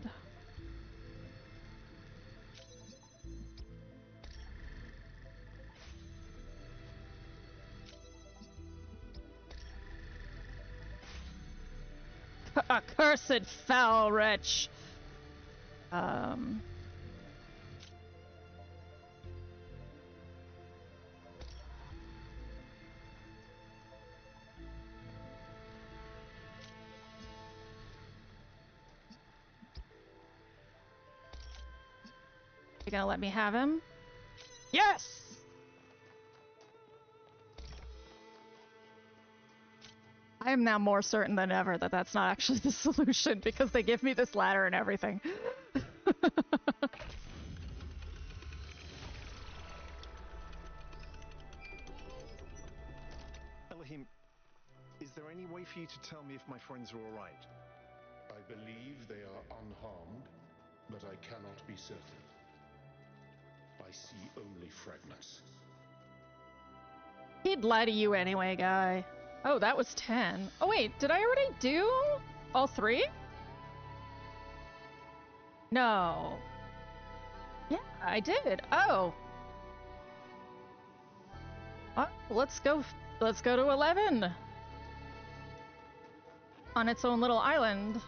Accursed foul wretch! You gonna let me have him? Yes! I am now more certain than ever that that's not actually the solution because they give me this ladder and everything. Elohim, is there any way for you to tell me if my friends are all right? I believe they are unharmed, but I cannot be certain. I see only fragments. He'd lie to you anyway, guy. Oh, that was 10. Oh wait, did I already do all 3? No. Yeah, I did. Oh. Let's go to 11. On its own little island.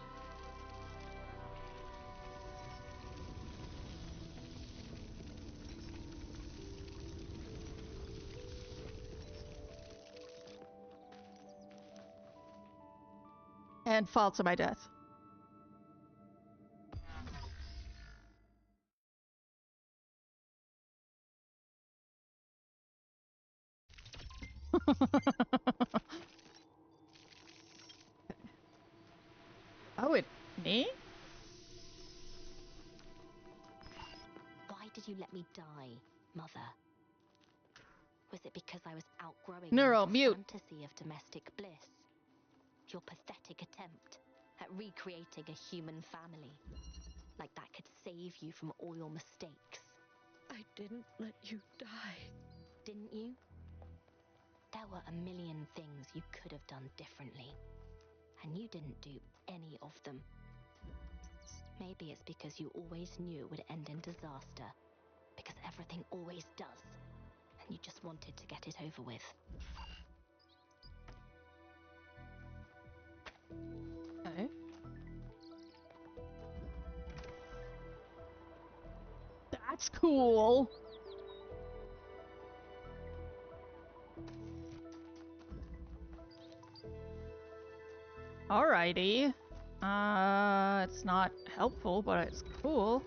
And fall to my death. Oh, me? Why did you let me die, Mother? Was it because I was outgrowing Neural, your mute. fantasy of domestic bliss? Your pathetic attempt at recreating a human family? Like that could save you from all your mistakes. I didn't let you die. Didn't you? There were a million things you could have done differently. And you didn't do any of them. Maybe it's because you always knew it would end in disaster. Because everything always does. And you just wanted to get it over with. Okay. That's cool. Alrighty. It's not helpful, but it's cool.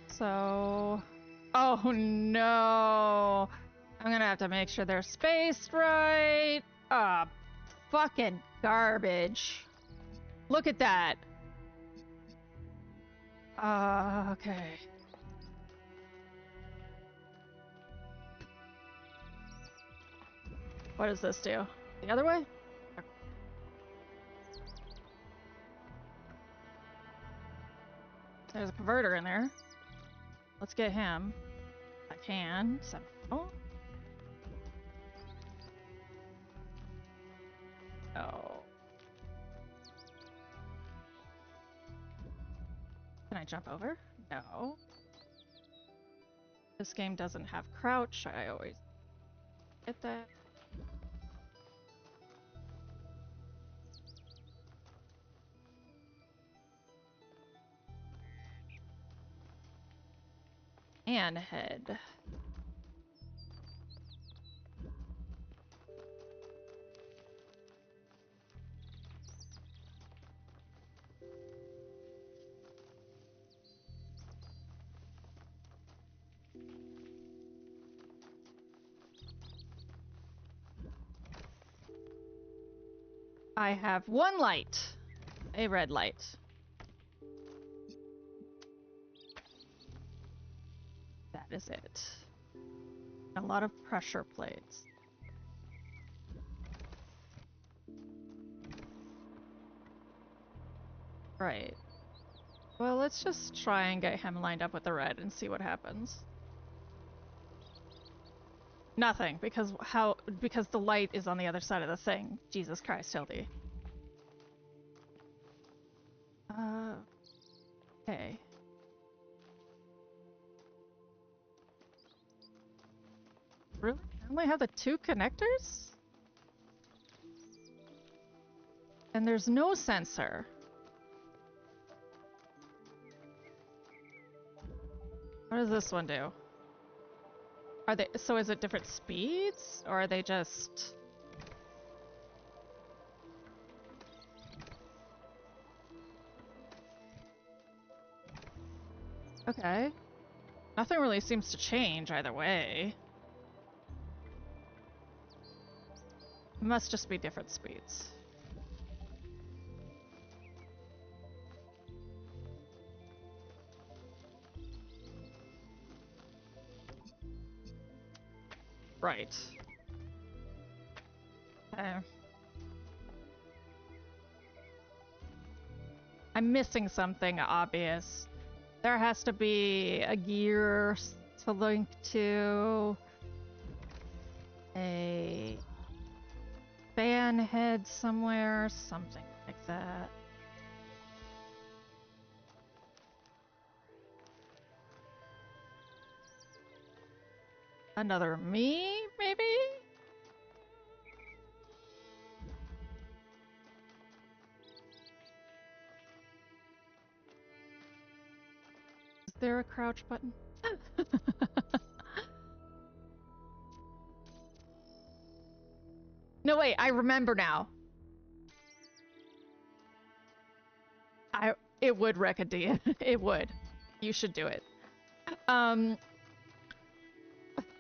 So... Oh no! I'm gonna have to make sure they're spaced right. Fucking garbage. Look at that. Okay. What does this do? The other way? There's a converter in there. Let's get him. I can. Somehow. Oh. Can I jump over? No. This game doesn't have crouch. I always get that. And head. I have one light. A red light. That is it. A lot of pressure plates. Right. Well, let's just try and get him lined up with the red and see what happens. Nothing, because the light is on the other side of the thing. Jesus Christ, Hildy. Okay. Really? I only have the 2 connectors? And there's no sensor. What does this one do? Are they, so is it different speeds? Or are they just... Okay. Nothing really seems to change either way. It must just be different speeds. Right. Okay. I'm missing something obvious. There has to be a gear to link to a fan head somewhere, something like that. Another me, maybe? Is there a crouch button? No, wait, I remember now. It would wreck a D. It would. You should do it.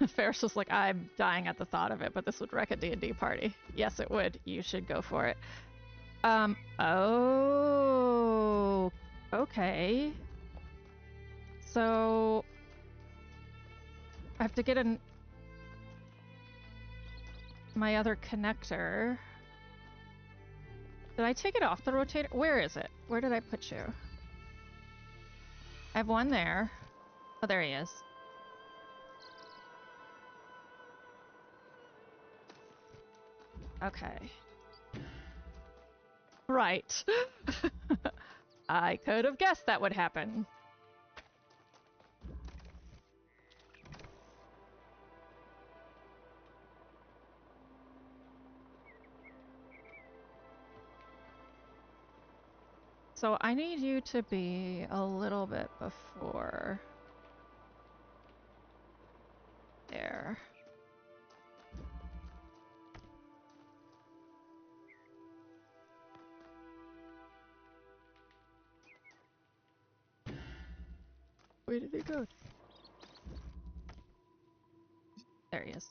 Ferris was like, I'm dying at the thought of it, but this would wreck a D&D party. Yes, it would. You should go for it. Oh, okay. So I have to get my other connector. Did I take it off the rotator? Where is it? Where did I put you? I have one there. Oh, there he is. Okay. Right. I could have guessed that would happen. So I need you to be a little bit before there. Where did he go? There he is.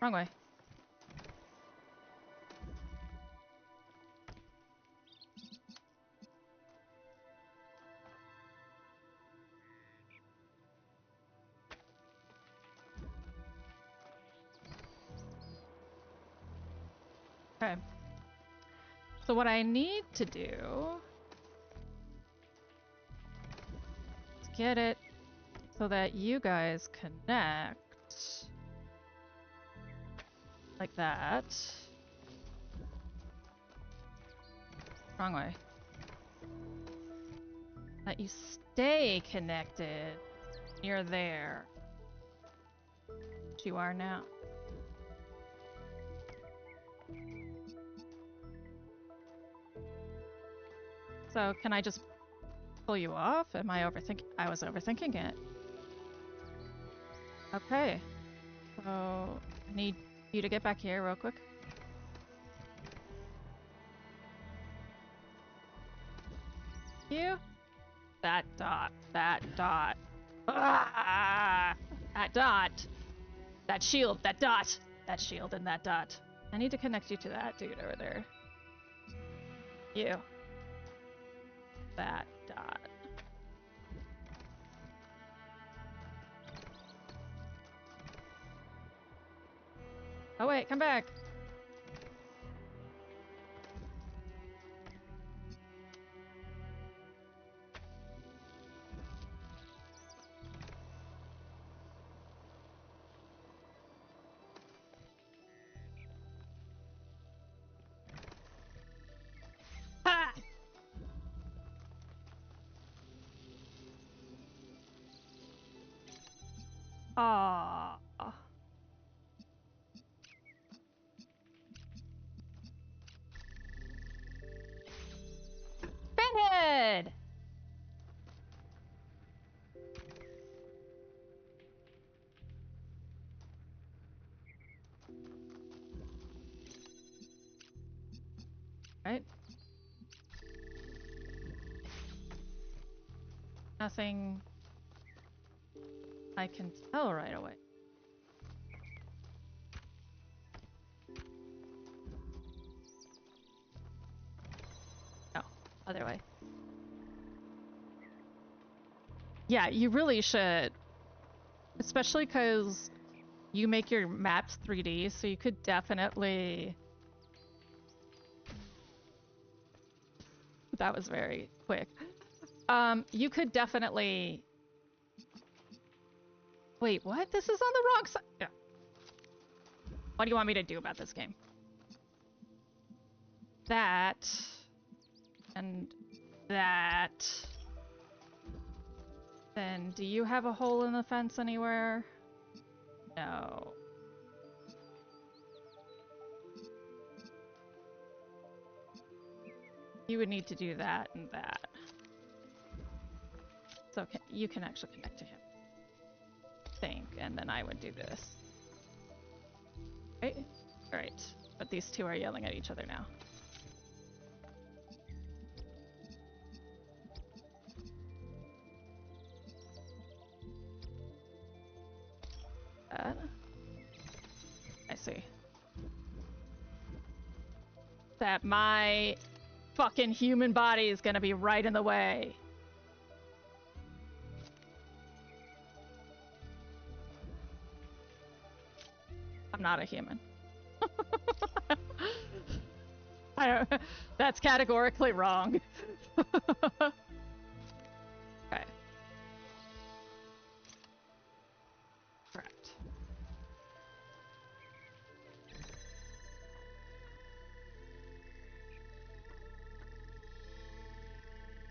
Wrong way. Okay. So what I need to do is get it so that you guys connect like that. Wrong way. That you stay connected near there. Which you are now. So can I just pull you off? Am I overthinking? I was overthinking it. Okay. So I need you to get back here real quick. You? That dot. That dot. Ah! That dot. That shield. That dot. That shield and that dot. I need to connect you to that dude over there. You. That dot. Oh wait, come back. Ha! Aww. Pinhead! Right? Nothing I can tell right away. No, other way. Yeah, you really should. Especially because you make your maps 3D, so you could definitely... That was very quick. You could definitely... Wait, what? This is on the wrong side. Yeah. What do you want me to do about this game? That. And that. Then, do you have a hole in the fence anywhere? No. You would need to do that and that. So you can actually connect to him. Think, and then I would do this. Right? Alright. But these two are yelling at each other now. That. I see. That my fucking human body is gonna be right in the way. I'm not a human. I don't, that's categorically wrong. Okay. Correct.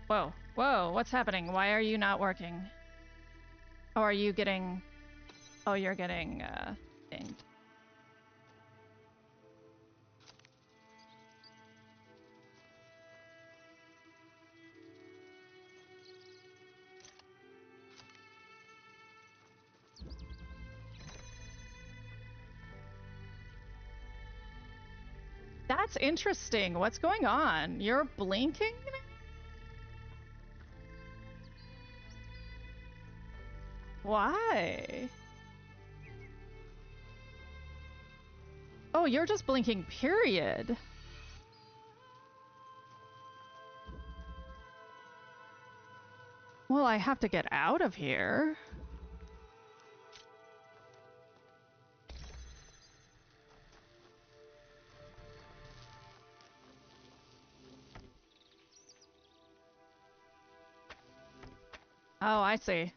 Whoa. Whoa, what's happening? Why are you not working? Oh, are you getting... Oh, you're getting, dinged. That's interesting. What's going on? You're blinking? Why? Oh, you're just blinking, period. Well, I have to get out of here. Oh, I see.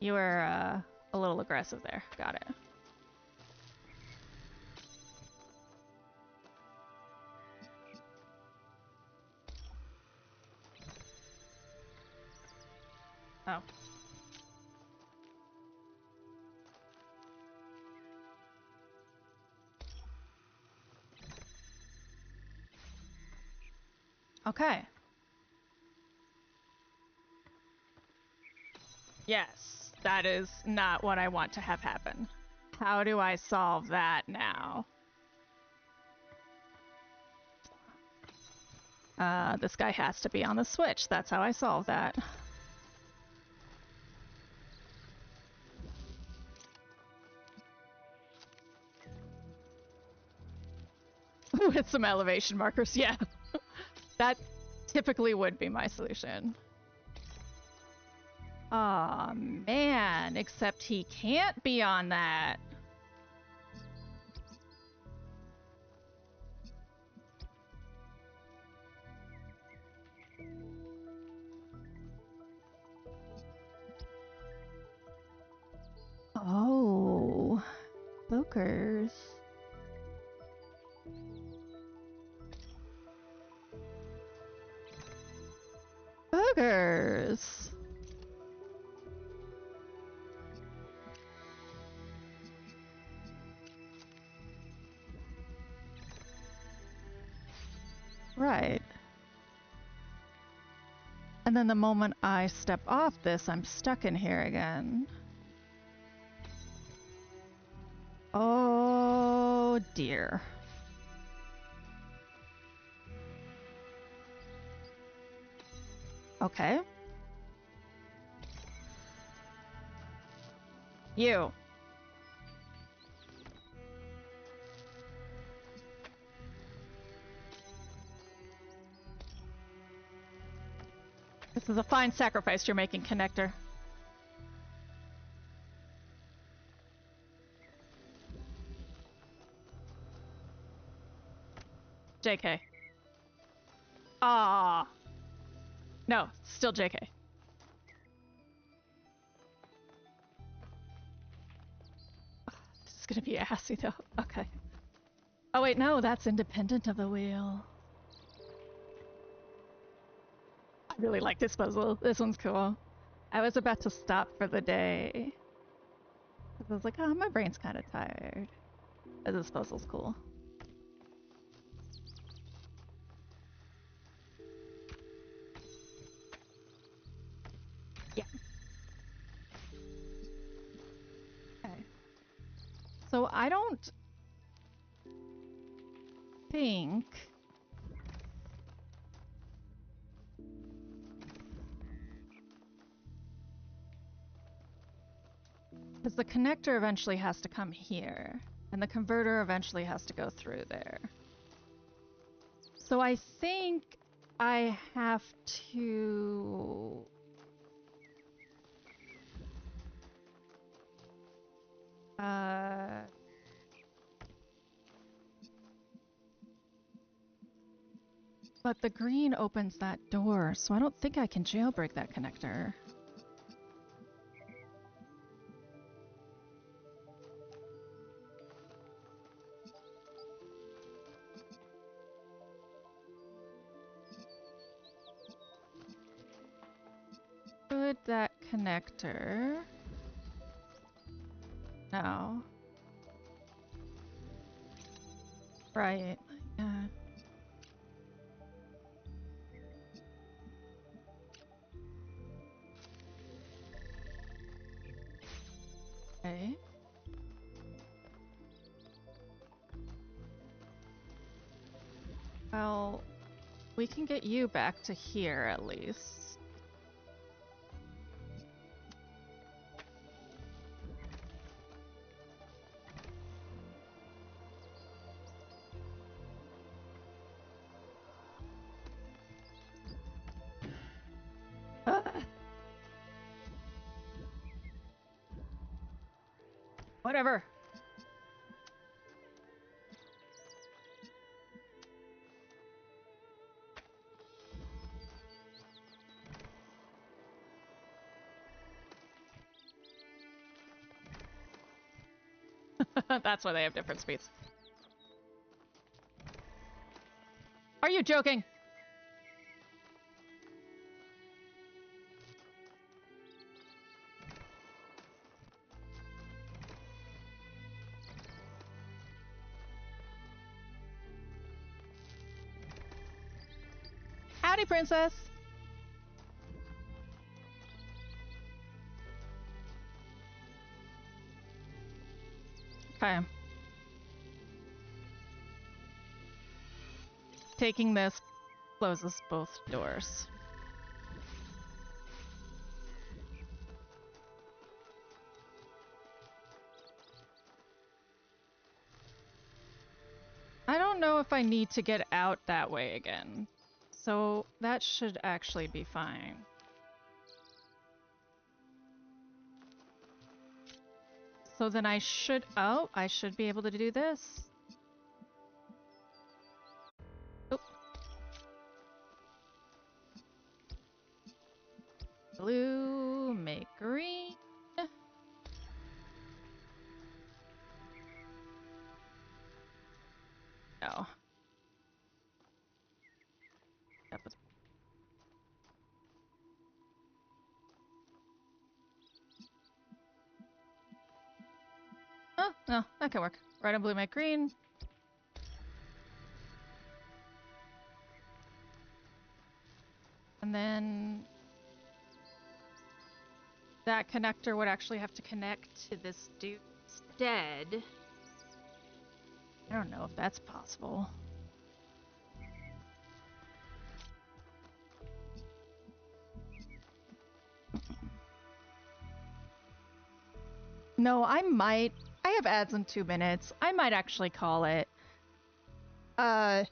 You were a little aggressive there. Got it. Oh. Okay. Yes, that is not what I want to have happen. How do I solve that now? This guy has to be on the switch. That's how I solve that. With some elevation markers, yeah. That typically would be my solution. Aw, man, except he can't be on that. Oh, bookers. Boogers. Right. And then the moment I step off this, I'm stuck in here again. Oh dear. Okay. You. This is a fine sacrifice you're making, Connector. JK. Ah. No, still JK. This is gonna be assy though. Okay. Oh wait, no, that's independent of the wheel. I really like this puzzle. This one's cool. I was about to stop for the day. I was like, oh, my brain's kind of tired. But this puzzle's cool. Yeah. Okay. So I don't think... Because the connector eventually has to come here. And the converter eventually has to go through there. So I think I have to... But the green opens that door, so I don't think I can jailbreak that connector. Could that connector... No. Right. Yeah. Okay. Well, we can get you back to here at least. Whatever. That's why they have different speeds. Are you joking? Howdy, princess. Okay. Taking this closes both doors. I don't know if I need to get out that way again. So that should actually be fine. So then I should be able to do this. Oh. Blue, make green. No. That was... Oh, no, that can work. Red and blue make green. And then that connector would actually have to connect to this dude instead. I don't know if that's possible. No, I might. I have ads in 2 minutes. I might actually call it. Thank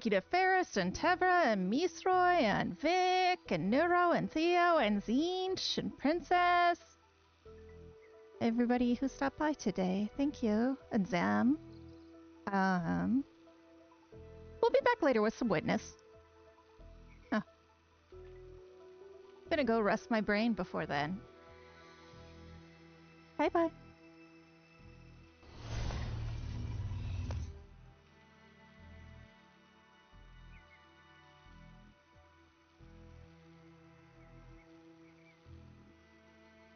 you to Ferris and Tevra and Misroy and Vic and Neuro and Theo and Zinch and Princess. Everybody who stopped by today. Thank you. And Zam. We'll be back later with some witness. Huh. Gonna go rest my brain before then. Bye-bye.